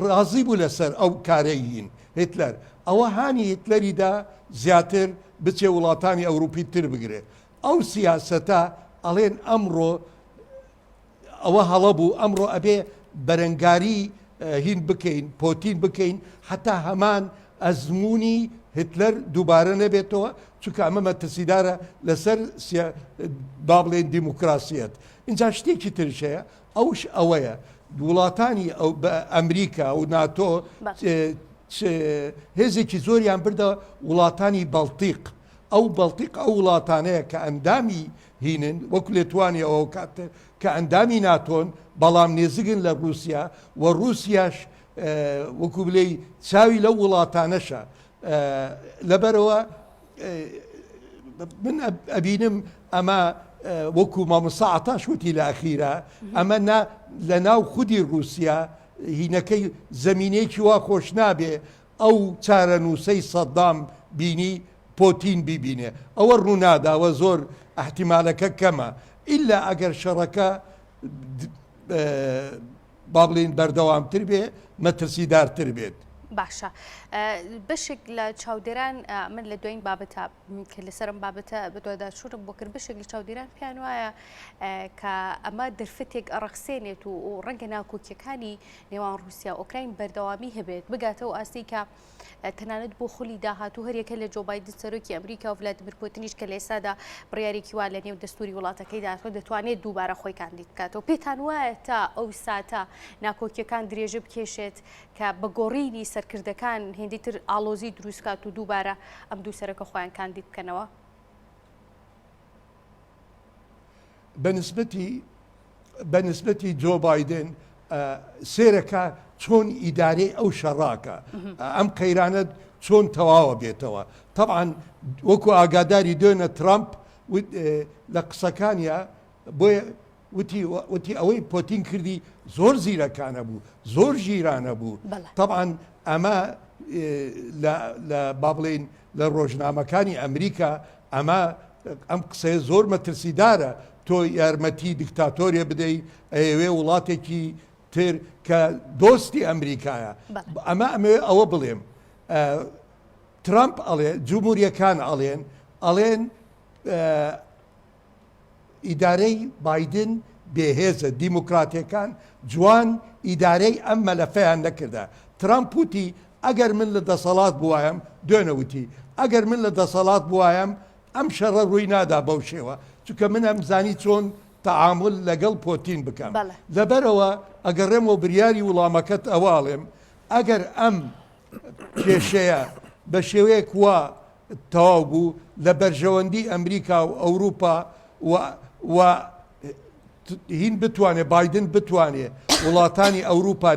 ڕازی بوو لەسەر ئەو کارەیین هتلەر ئەوە هانی هتلەریدا زیاتر بچێ وڵاتانی ئەوروپی تر بگرێ ئەو سیاسەتە ئەڵێن ئەمڕۆ ئەوە هەڵە بوو ئەمڕۆ ئەبێ بەرەنگاری هین بکەین پۆتین بکەین حتا هەمان ئەزمموی هتلەر دووبارە نەبێتەوە چونکە ئەمە مەترسیدارە لەسەر با بڵێن دیموکراسیەت. اینجا شتێکی ترشەیە ئەوش ئەوەیە وڵاتانی ئەمریکا و ناتۆ هێزێکی زۆریان بردە وڵاتانی بەڵتیق. ئەو بەڵتیق ئەو وڵاتانەیە کە ئەندامی هینن وەکو لێتوانی ئەوە کاتە کە ئەندامی ناتۆن بەڵام نێزگن لە رووسیا و رووسیاش وەکو بلێ چاوی لەو وڵاتانەشە. لەبەرەوە من ئەبینم ئەمە وەکو مامۆستا عەتاش وتی لە ئەخیرا ئەمە لە ناو خودی رووسیا هینەکەی زەمینەیەکی وا خۆش نابێ ئەو چارەنووسەی سەدام بینی پۆتین بیبینێ ئەوە ڕووناداوە زۆر احتیمالەکە کەمە ئیلا ئەگەر شەڕەکە با بڵێن بەردەوامتر بێ مەترسیدارتر بێت. باشە بەشێک لە چاودێران من لە دوایین بابەتە کە لەسەرم بابەتە بەدواداچوورم بۆ کرد بەشێک لە چاودێران پێیان وایە کە ئەمە دەرفەتێک ئەڕەخسێنێت و ڕەنگە ناکۆکیەکانی نێوان رووسیا ئۆکراین بەردەوامی هەبێت بگاتەوە ئاستی کە تەنانەت بۆ خولی داهاتوو هەریەکە لە جۆ باید سەرۆکی ئەمریکا و ڤلادیمیر پوتینیش کە لە ئێستادا بڕیارێکی وا لە نێو دەستوری وڵاتەکەیدا دەتوانێت دووبارە خۆی کاندید بکاتەوە. پێتان وایە تا ئەو ساتە ناکۆکیەکان درێژە بکێشێت کە بە گۆڕینی سەرکردەکان هێندی تر ئاڵۆزی دروستکات و دووبارە ئەم دوو سەرەکە خۆیان کاندید بکەنەوە؟ بەنسبەتی جۆ بایدن سێرەکە چۆن ئیدارەی ئەو شەڕاکە ئەم قەیرانە چۆن تەواوە بێتەوە. طبعاً وەکو ئاگاداری دوێنە ترامپ لە قسەکانیە بۆیە وتی ئەوەی پۆتین کردی زۆر زیرەکانە بوو زۆر ژیرانە بوو. طبعاً ئەمە لە با بڵێن لە ڕۆژنامەکانی ئەمریکا ئەم قسەیە زۆر مەترسیدارە تۆ یارمەتی دیکتاتۆریە بدەی ئەوێ وڵاتێکی تر کە دۆستی ئەمریکایە. ئەمە ئەوە بڵێم ترامپ ئەڵێ جمهوریەکان ئەڵێن ئیدارەی بایدن بێهێزە دیموکراتیەکان جوان ئیدارەی ئەم مەلەفەیان نەکردە. ترامپ وتی ئەگەر من لە دەسەڵات بوایم دوێنەوتی ئەگەر من لە دەسەڵات بوایم ئەم شەڕە ڕووی نادا بەو شێوە چونکە من ئەم زانی چۆن تەعامل لەگەڵ پۆتین بکەم. لەبەرەوە ئەگەڕێمەوە بریاری وڵامەکەت ئەواڵێم ئەگەر ئەم کێشەیە بە شێوەیەک وا تەواو بوو لە بەرژەوەندی ئەمریکا و ئەوروپا و هین بتوانێ بایدن بتوانێ وڵاتانی ئەوروپا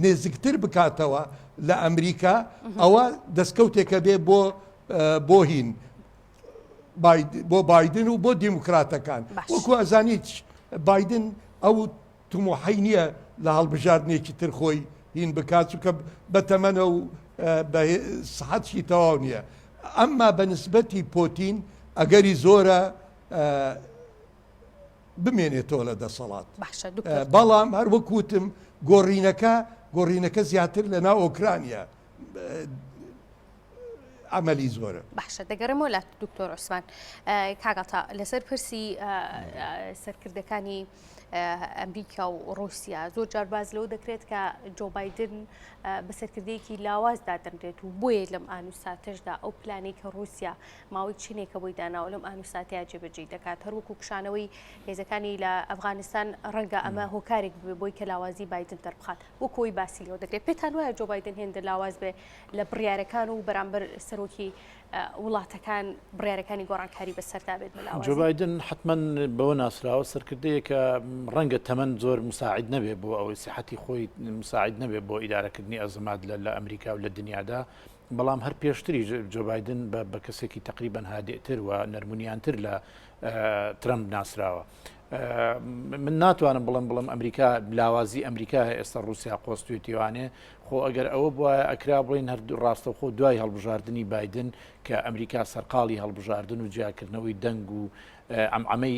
نێزیکتر بکاتەوە لە ئەمریکا ئەوە دەستکەوتێکە بێ بۆ هین بۆ بایدن و بۆ دیموکراتەکان. وەکو ئەزانیت بایدن ئەو تموحەی نییە لە هەڵبژاردنێکی تر خۆی هین بکات چونکە بەتەمەنە و بە سەحەتی تەواو نییە. ئەمما بەنسبەتی پۆتین ئەگەری زۆرە بمێنێتەوە لە دەسەڵات. بەڵام هەر وەکوتم گۆڕینەکە زیاتر لە ناو ئۆکرانیا عملی زۆرە. باشە دەگەڕێمەوە لە دکتۆر عوسمان کاگەڵتا لەسەر پرسی سەرکردەکانی ئەمریکا و رووسیا زۆر جار باز لەوە دەکرێت کە جۆ بایدن بە سەرکردەیەکی لاوازدا دەمرێت و بۆیە لەم ئانوساتەشدا ئەو پلانەی کە رووسیا ماوەی چینێکە بۆی داناوە لەم ئانوساتەیە جێبەجێ دەکات هەروەکو کشانەوەی هێزەکانی لە ئەفغانستان ڕەنگە ئەمە هۆکارێک بێ بۆی کە لاوازی بایدن دەربخات وەکۆی باسی لەوە دەکرێت. پێتان وایە جۆ بایدن هێندە لاواز بێ لە بڕیارەکان و بەرامبەر سەرۆکی وڵاتەکان بڕیارەکانی گۆڕانکاری بەسەردا بێت بەلاوازی؟ جۆ بایدن حتمما بەوە ناسراوە سەرکردەیە کە ڕەنگە تەمەن زۆر مساعد نەبێ بۆ ئەوەی سیحەتی خۆی مساعد نەبێ بۆ ئیدارەکردنی ئەزمات لە ئەمریکا و لە دنیادا. بەڵام هەر پێشتری جۆ بایدن بە کەسێکی تقریبا هادئتر و نەرمونیانتر لە ترامپ ناسراوە. من ناتوانم بڵم ئەمریکا لاوازی ئەمریکا ئێستا رووسیا قۆستوێتیوانێ خۆ ئەگەر ئەوە بووە ئەکرا بڵین هەردوو ڕاستەوخۆ دوای هەڵبژاردننی بایدن کە ئەمریکا سەرقاڵی هەڵبژاردن و جیاکردنەوەی دەنگ و ئەمەی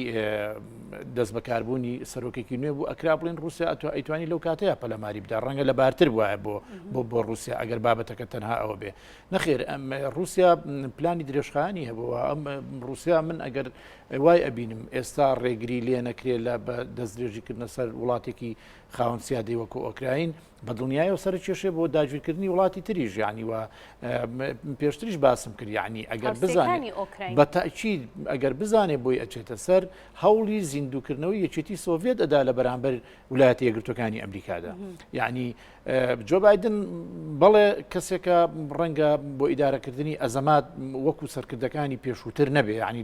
دەست بەکاربوونی سەرۆکێکی نوێ بوو ئەکرا بڵێن رووسیا ئەیتوانی لەو کاتەیە پەلەماری بدا ڕەنگە لە بارتر وایە بۆ رووسیا ئەگەر بابەتەکە تەنها ئەوە بێ نەخێر ئەم رووسیا پلانی درێژخانی هەبووە ئەم رووسیا من ئەگەر وای ئەبینم ئێستا ڕێگری لێ نەکرێت لە دەستدرێژیکردنە سەر وڵاتێکی خاوەن سیادەی وەکو ئۆکراین بە دڵنیایەوە سەر کێشێ بۆ داگیرکردنی وڵاتی تریژ یعنی وە پێشتریش باسم کرد یعنی ئەگەر بزانێت بە تاکید ئەگەر بزانێ بۆی ئەچێتە سەر هەوڵی زیندووکردنەوەی یەکێتی سۆڤێت ئەدا لە بەرامبەر ویلایەتە یەکگرتوەکانی ئەمریکادا یعنی جۆ بایدن بەڵێ کەسێکە ڕەنگە بۆ ئیدارەکردنی ئەزەمات وەکو سەرکردەکانی پێشووتر نەبێ ینی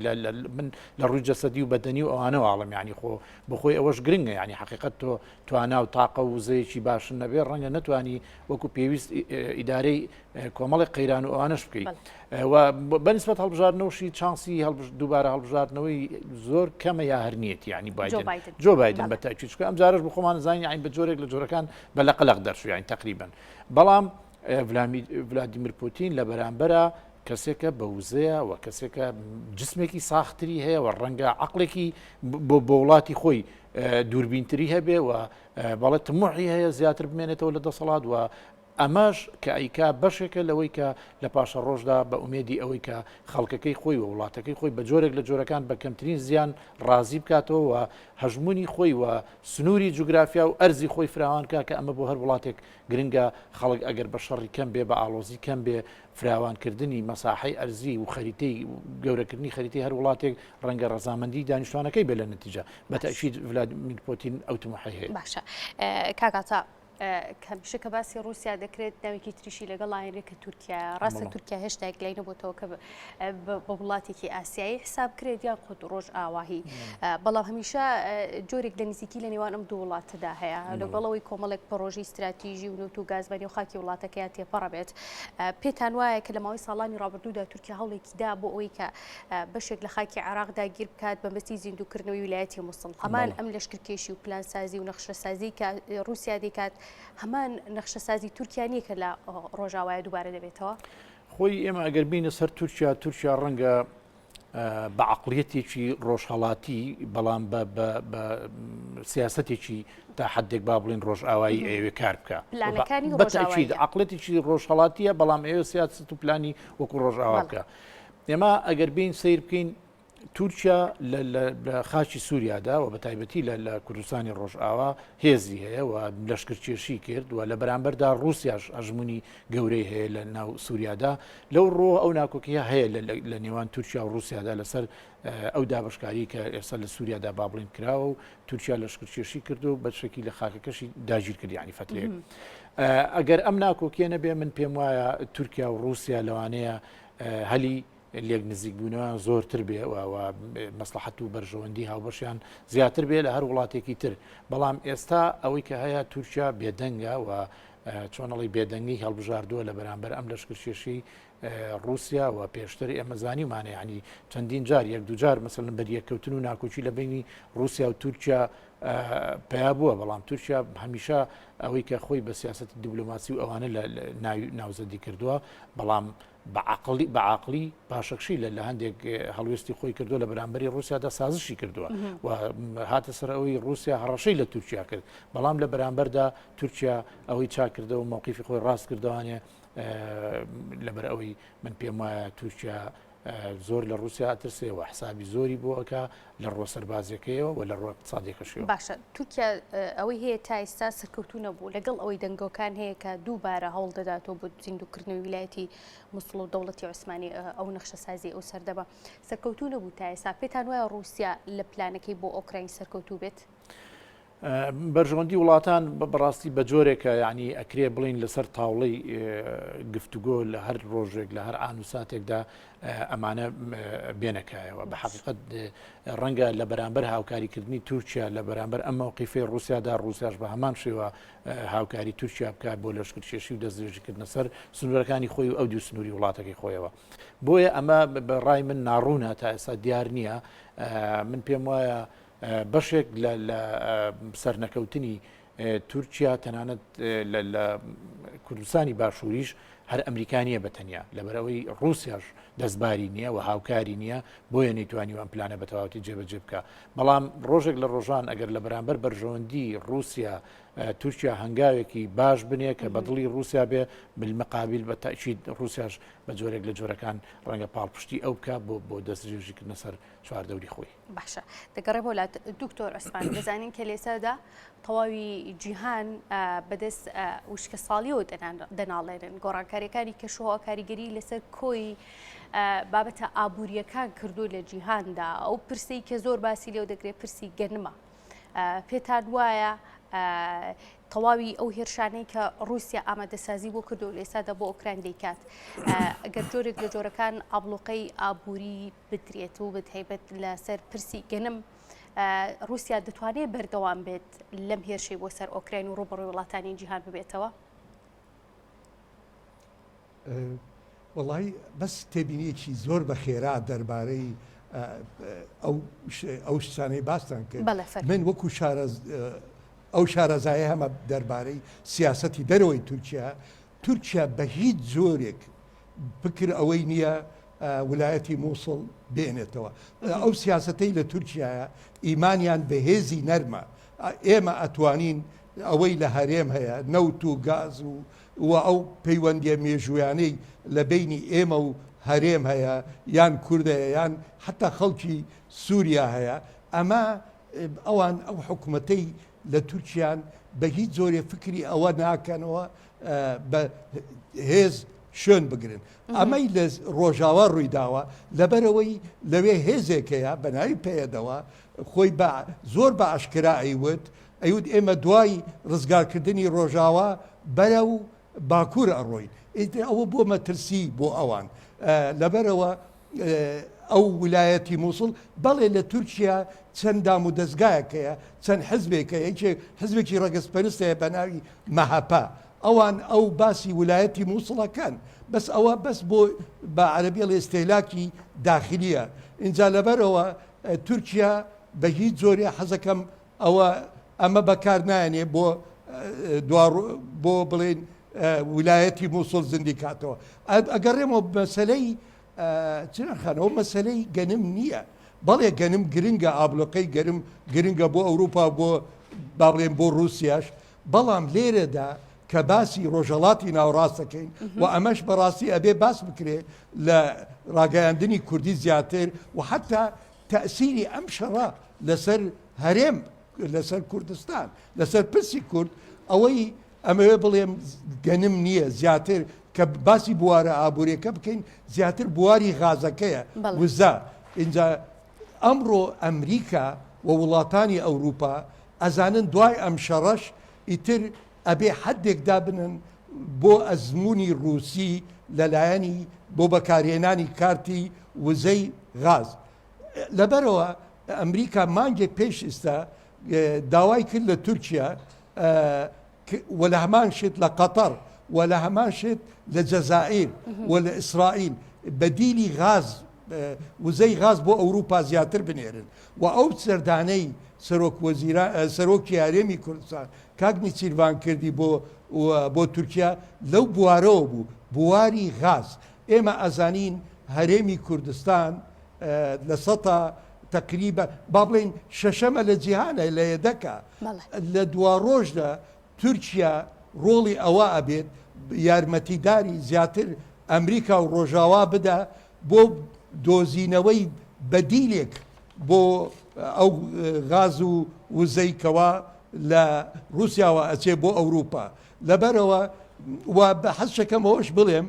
من لە ڕووی جەسەدی و بەدەنی و ئەوانە واڵم ینی خۆ بخۆی ئەوەش گرنگە ینی حقیقت تۆ توانا و تاقە و وزەیەکی باشن نەبێ ڕەنگە نتوانی وەکو پێویست ئیدارەی کۆمەڵی قەیران و ئەوانش بکەیت بەنسبەت هەڵبژاردنەوەشی چانسی دووبارە هەڵبژاردنەوەی زۆر کەمە یا هەرنیەت ینی جۆ بایدن بە تاکیدکە ئەم جارش بۆ خۆمان زانین یعنی بە جۆرێک لە جۆرەکان بە لە قەلق دەرچوو یعنی تقریبا بەڵام ڤلادیمیر پوتین لە بەرامبەرە کەسێکە بە وزەیە و کەسێکە جسمێکی ساختری هەیە و ڕەنگە عقلێکی بۆ وڵاتی خۆی دووربینتری هەبێ و بەڵێت تموحی هەیە زیاتر بمێنێتەوە لە دەسەڵات و ئەماش کە ئەیکا بەشێکە لەوەی کە لە پاشە ڕۆژدا بە ئومێدی ئەوەی کە خەڵکەکەی خۆی و وڵاتەکەی خۆی بە جۆرێک لە جۆرەکان بە کەمترین زیان ڕازی بکاتەوە و هەژمونی خۆی و سنووری جوگرافیا و ئەرزی خۆی فراوانکە کە ئەمە بۆ هەر وڵاتێک گرنگە خەڵک ئەگەر بە شەڕی کەم بێ بە ئالۆزی کەم بێ فراوانکردنی مەساحەی ئەرزی و خەریتەی گەورەکردنی خەریتی هەر وڵاتێک ڕەنگە ڕەزامەندی دانیشتوانەکەی بێ لە نەتیجە بەتەشید ڤلادیمیر پوتین ئەو تموحی هەیە. باشە کاگاتا کەمیشە کە باسی رووسیا دەکرێت ناوێکی تریشی لەگەڵ ئاینێکە تورکیا ڕاستە تورکیا هێشتا لای نەبووتەوە کە بە وڵاتێکی ئاسیایی حساب کرێت یان خۆت ڕۆژ ئاواهی بەڵام هەمیشە جۆرێک لە نزیکی لە نێوان ئەم دوو وڵاتەدا هەیە لەگەڵەوەی کۆمەڵێک پرۆژی استراتیژی و نوت و گازبانی و خاکی وڵاتەکەیان تێپەڕە بێت پێتان وایە کە لە ماوەی ساڵانی ڕابردوودا تورکیا هەوڵێکی دا بۆ ئەوەی کە بەشێک لە خاکی عێراقدا گیر بکات بەمەستی زیندووکردنەوەی ویلایەتی موسڵ هەمان ئەم لەشکرکێشی و پلانسازی و نەخشەسازی کە رووسیا دەکات هەمان نەخشەسازی تورکیا نییە کە لە ڕۆژاوایە دووبارە دەبێتەوە خۆی ئێمە ئەگەر بینە سەر تورکیا ڕەنگە بە عقلیەتێکی ڕۆژهەڵاتی بەڵام بە سیاسەتێکی تا حدێک با بڵین ڕۆژئاوایی ئەوێ کار بکە بەتەکید عقلەتێکی ڕۆژهەڵاتیە بەڵام ئێوە سیاست و پلانی وەکو ڕۆژئاوا بکە ئێمە ئەگەر بین سیر بکەین تورکیا لە خاچی سووریادا و بە تایبەتی لە کوردستانی ڕۆژئاوا هێزی هەیە و لەشکرکێشی کرد و لە بەرامبەردا رووسیاش ئەژمونی گەورەی هەیە لە ناو سووریادا لەو ڕۆ ئەو ناکۆکیە هەیە لە نێوان تورکیا و رووسیادا لەسەر ئەو دابشکاری کە ئێستا لە سووریادا با بڵین کراوە و تورکیا لەشکرکێشی کرد و بەشێکی لە خاکەکەشی داگیر کرد یعنی فترەیەک ئەگەر ئەم ناکۆکیە نەبێ من پێم وایە تورکیا و رووسیا لەوانەیە هەلی لێک نزیک بوونەوە زۆرتر بێ و مەسلحەت و بەرژەوەندی هاوبەشیان زیاتر بێ لە هەر وڵاتێکی تر بەڵام ئێستا ئەوەی کە هەیە تورکیا بێدەنگە و چۆنەڵی بێدەنگی هەڵبژاردووە لە بەرامبەر ئەم لەشکرکێشی رووسیا و پێشتر ئێمە زانیمانە ینی چەندین جار یەک دوو جار مەسەڵەن بەریەکەوتن و ناکۆچی لە بینی رووسیا و تورکیا پیا بووە بەڵام تورکیا هەمیشە ئەوەی کە خۆی بە سیاسەتی دیبلۆماسی و ئەوانە لە ناوزەدی کردووە بەڵام بەعاقلی پاشەکشی لە هەندێک هەڵوێستی خۆی کردووە لە بەرامبەری رووسیادا سازشی کردووە و هاتە سەر ئەوەی رووسیا هەڕەشەی لە تورکیا کرد بەڵام لە بەرامبەردا تورکیا ئەوەی چاکردەوە و مووقیفی خۆی ڕاست کردوانێ لەبەر ئەوەی من پێم وایە تورکیا زۆر لە رووسیا ئەترسێ و حسابی زۆری بۆ ئەکا لە ڕۆ سەربازیەکەیەوە و لە ڕۆ اقتصادیەکەشیەوە باشە تورکیا ئەوەی هەیە تا ئێستا سەرکەوتوو نەبوو لەگەڵ ئەوەی دەنگۆکان هەیە کە دووبارە هەوڵ دەداتەوە بۆ زیندووکردنەوەی ویلایەتی موسڵ و دەوڵەتی عوسمانی ئەو نەخشەسازی ئەو سەردەما سەرکەوتوو نەبوو تا ئێستا پێتان وایە رووسیا لە پلانەکەی بۆ ئۆکراین سەرکەوتوو بێت بەرژەوەندی وڵاتان بەڕاستی بە جۆرێکە یعنی ئەکرێ بڵین لەسەر تاوڵەی گفتوگۆ لە هەر ڕۆژێک لە هەر ئان و ساتێکدا ئەمانە بێنەکایەوە بە حقیقت ڕەنگە لە بەرامبەر هاوکاریکردنی تورکیا لە بەرامبەر ئەم مووقیفەی رووسیادا رووسیاش بە هەمان شێوە هاوکاری تورکیا بکات بۆ لەشکرکێشی و دەستدرێژیکردنە سەر سنوورەکانی خۆی و ئەو دوو سنووری وڵاتەکەی خۆیەوە بۆیە ئەمە بە ڕای من ناڕوونە تا ئێستا دیار نییە من پێم وایە بەشێک لە سەرنەکەوتنی تورکیا تەنانەت لە کوردستانی باشووریش هەر ئەمریکانیە بەتەنیا لەبەرەوەی رووسیاش دەستباری نییە و هاوکاری نییە بۆیە نەیتوانیوان پلانە بە تەواوەتی جێبەجێ بکە بەڵام ڕۆژێک لە ڕۆژان ئەگەر لە بەرامبەر بەرژەوەندی رووسیا تورکیا هەنگاوێکی باش بنێ کە بەدڵی رووسیا بێ بالمەقابل بە تاکید رووسیاش بە جۆرێک لە جۆرەکان ڕەنگە پاڵپشتی ئەو بکە بۆ دەستدرێژیکردنە سەر چواردەوری خۆی باشە دەگەڕێ بۆ لات دکتۆر ئەسمان دەزانین کە لێسەدا تەواوی جیهان بەدەست وشکە ساڵیەوە دەناڵێنن گۆڕانکاریەکانی کەشوهەوا کاریگەری لەسەر کۆی بابەتە ئابوووریەکان کردو لە جیهاندا ئەو پرسەی کە زۆر باسی لێو دەگرێت پرسی گەنمە پێتان وایە تەواوی ئەو هێرشانەی کە رووسیا ئامادەسازی بۆ کردو لێسادا بۆ ئۆکراین دەیکات ئەگەر جۆرێک لە جۆرەکان ئابلوقەی ئابووری بدرێت و بتهیبەت لەسەر پرسی گەنم رووسیا دەتوانێت بەردەوام بێت لەم هێرشەی بۆ سەر ئۆکراین و ڕوبەڕووی وڵاتانی جیهان ببێتەوە وڵی بەس تێبینیەکی زۆر بە خێرا دەربارەی ئەو شتانەی باستان کرد من وەکو ئەو شارەزایە هەمە دەربارەی سیاسەتی دەرەوەی تورکیا بە هیچ زۆرێک بکر ئەوەی نییە ویلایەتی مووسڵ بێنێتەوە ئەو سیاسەتەی لە تورکیایە ئیمانیان بە هێزی نەرمە ئێمە ئەتوانین ئەوەی لە هەرێم هەیە نەوت و گاز و ئەو پەیوەندیە مێژویانەی لە بینی ئێمە و هەرێم هەیە یان کوردەیە یان حتا خەڵکی سووریا هەیە ئەمە ئەوان ئەو حکوومەتەی لە تورکیان بە هیچ زۆرێ فکری ئەوە ناکەنەوە بە هێز شوێن بگرن ئەمەی لە ڕۆژاوا ڕوویداوە لەبەرەوەی لەوێ هێزێکەیە بەناوی پێدەوە خۆی زۆر بە ئاشکرا ئەیوت ئێمە دوای ڕزگارکردنی ڕۆژاوا بەرە و باکوور ئەڕۆین ئەوە بۆ مەترسی بۆ ئەوان لەبەرەوە ئەو ویلایەتی مووسڵ بەڵێ لە تورکیا چەند دام و دەستگایەکەیە چەند حزبێکە حزبێکی ڕەگەزپەرستەیە بە ناوی مەهەپا ئەوان ئەو باسی ویلایەتی مووسڵەکەن بەس ئەوە بەس بۆ بە عەرەبیە لە ئێستێلاکی داخلیە اینجا لەبەرەوە تورکیا بە هیچ زۆرێ حەزەکەم ئەمە بەکار نایەنێ بۆ بڵێن ویلایەتی مووسڵ زیندی کاتەوە ئەگەڕێمەوە مەسەلەی چنەخانەوە مەسەلەی گەنم نییە بەڵێ گەنم گرنگە ئابلوقەی گرنگە بۆ ئەوروپا بۆ با بڵێن بۆ رووسیاش بەڵام لێرەدا کە باسی ڕۆژهەڵاتی ناوڕاستەکەین و ئەمەش بەڕاستی ئەبێ باس بکرێ لە ڕاگەیاندنی کوردی زیاتر و حتا تەئسیری ئەم شەڕە لەسەر هەرێم لەسەر کوردستان لەسەر پرسی کورد ئەوەی ئەمەوێ بڵێم گەنم نییە زیاتر کە باسی بوارە ئابوووریەکە بکەین زیاتر بواری غازەکەیە وزە اینجا ئەمڕۆ ئەمریکا و وڵاتانی ئەوروپا ئەزانن دوای ئەم شەڕەش ئیتر ئەبێ حدێک دابنن بۆ ئەزمموی رووسی لەلایەنی بۆ بەکارهێنانی کارتی وزەی غاز لەبەرەوە ئەمریکا مانگێک پێش ئێستا داوای کرد لە تورکیا و لە هەمان شت لە قەتەر و لە هەمان شت لە جەزائیر و لە ئیسرائیل بەدیلی غاز وزەی غاز بۆ ئەوروپا زیاتر بنێرن و ئەو سەردانەی سەرۆکی هەرێمی کوردستان کاکنی چیروان کردی بۆ تورکیا لەو بوارەوە بوو بواری غاز ئێمە ئەزانین هەرێمی کوردستان لە سەتا تقریبا با بڵێن شەشەمە لە جیهانە لە یەدەکە لە دوا ڕۆژدا تورکیا ڕۆڵی ئەوە ئەبێت یارمەتیداری زیاتر ئەمریکا و ڕۆژاوا بدا بۆ دۆزینەوەی بەدیلێک بۆ ئەو غاز و وزەیکەوە لە رووسیاوە ئەچێ بۆ ئەوروپا لەبەرەوە و بە حەزشەکەمەوەش بڵێم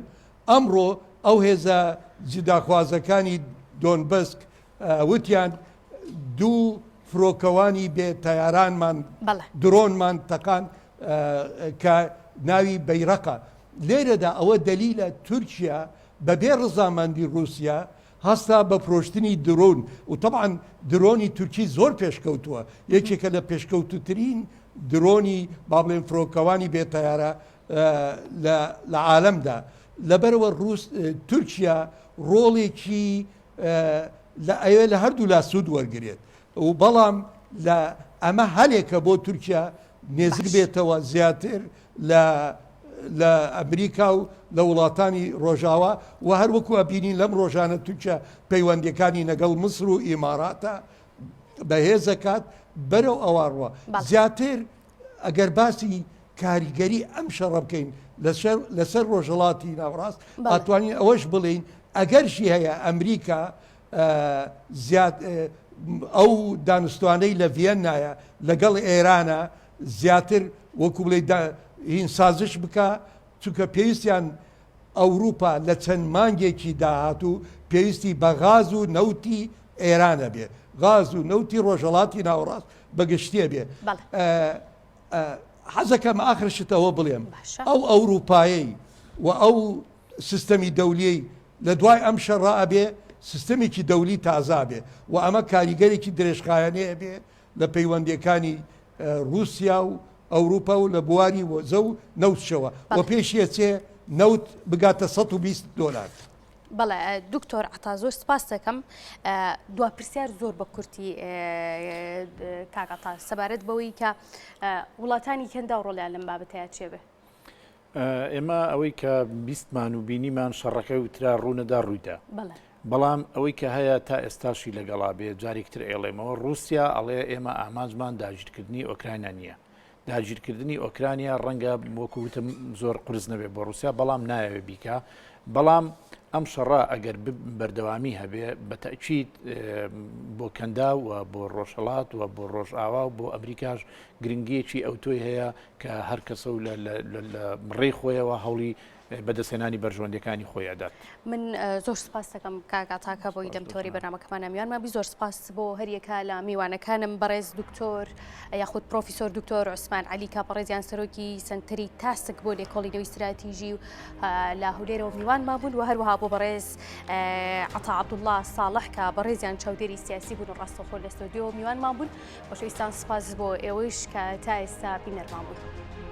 ئەمڕۆ ئەو هێزە جداخوازەکانی دۆنبەسک وتیان دوو فرۆکەوانی بێ تەیارانمان درۆنمان تەقان کە ناوی بەیرەقە لێرەدا ئەوە دەلیلە تورکیا بەبێ ڕزامەندی رووسیا هەستا بە فرۆشتنی درۆن و طبعاً درۆنی تورکی زۆر پێشکەوتووە یەکێکە لە پێشکەوتوترین درۆنی با بڵێن فرۆکەوانی بێتەیارە لە عالەمدا لەبەرەوە تورکیا ڕۆڵێکی ئەوێ لە هەردوو لا سوود وەرگێت و بەڵام ئەمە هەلێکە بۆ تورکیا نێزر بێتەوە زیاتر لە لە ئەمریکا و لە وڵاتانی ڕۆژاوە و هەروەکووە بینین لەم ڕۆژانە توچە پەیوەندەکانی لەگەڵ مسر و ئیماراتە بەهێزەکات بەرەو ئەوڕوە زیاتر ئەگەر باسی کاریگەری ئەم شەڕە بکەین لەسەر ڕۆژهڵاتی ناوڕاست ئاتوانین ئەوەش بڵین ئەگەرشی هەیە ئەمریکا ئەو دانوستوانەی لە ڤێنایە لەگەڵ ئێرانە زیاتر وەکو بڵێ هین سازش بکە چونکە پێویستیان ئەوروپا لە چەند مانگێکی داهاتوو پێویستی بە غاز و نەوتی ئێرانە بێ غاز و نەوتی ڕۆژهڵاتی ناوڕاست بەگشتێ بێ حەزەکەم ئاخرشتەوە بڵێم ئەو ئەوروپایی و ئەو سیستەمی دەولیەی لە دوای ئەم شەڕە ئەبێ سیستەمێکی دەولی تازا بێ و ئەمە کاریگەرێکی درێژخایەنەیە بێ لە پەیوەندیەکانی رووسیا و ئەوروپا و لە بواری وەزە و نەوتشەوە و پێشیە چێ نەوت بگاتە $120. بەڵێ دکتۆر عەتا زۆر سپاس دەکەم دوا پرسیار زۆر بە کورتی کاک عەتا سەبارەت بەوەی کە وڵاتانی کەندا و ڕۆڵیان لەم بابەتەیە چێ بێ ئێمە ئەوەی کە بیستمان و بینیمان شەڕەکەی وترا ڕوونەدا ڕوویدا بەڵام ئەوەی کە هەیە تا ئێستاشی لەگەڵا بێ جارێکتر ئێڵێمەوە رووسیا ئەڵێ ئێمە ئامانجمان داگیرکردنی ئۆکراینە نییە داگیرکردنی ئۆکرانیا ڕەنگە وەکووتم زۆر قرس نەبێ بۆ رووسیا بەڵام نایەوێ بیکە بەڵام ئەم شەڕە ئەگەر بەردەوامی هەبێ بە تەکید بۆ کەندا و بۆ ڕۆژهەڵات و بۆ ڕۆژئاوا و بۆ ئەمریکاش گرنگیەکی ئەوتۆی هەیە کە هەر کەسە و لە ڕێی خۆیەوە هەوڵی بەدەستێنانی بەرژۆندەکانی خۆیدات. من زۆر سپاس دەکەم کاک عەتاکە بۆی دەمتۆری بەرنامەکەمانە میوانمابی زۆر سپاس بۆ هەریەکە لە میوانەکانم بەڕێز دکتۆر یاخود پرۆفیسۆر دکتۆر عوسمان عەلی کە بەڕێزیان سەرۆکی سنتەری تاسک بۆ لێکۆڵینەوەی استراتیژی و لە هەولێرەوە میوان مابوون و هەروەها بۆ بەڕێز عەتا عەبدوڵڵا ساڵح کە بەڕێزیان چاودێری سیاسی بوون و ڕاستەوخۆ لە ستۆدیۆ میوان مابوون. خۆشەویستان سپاس بۆ ئێوەش کە تا ئێستا بینەرمان بوون.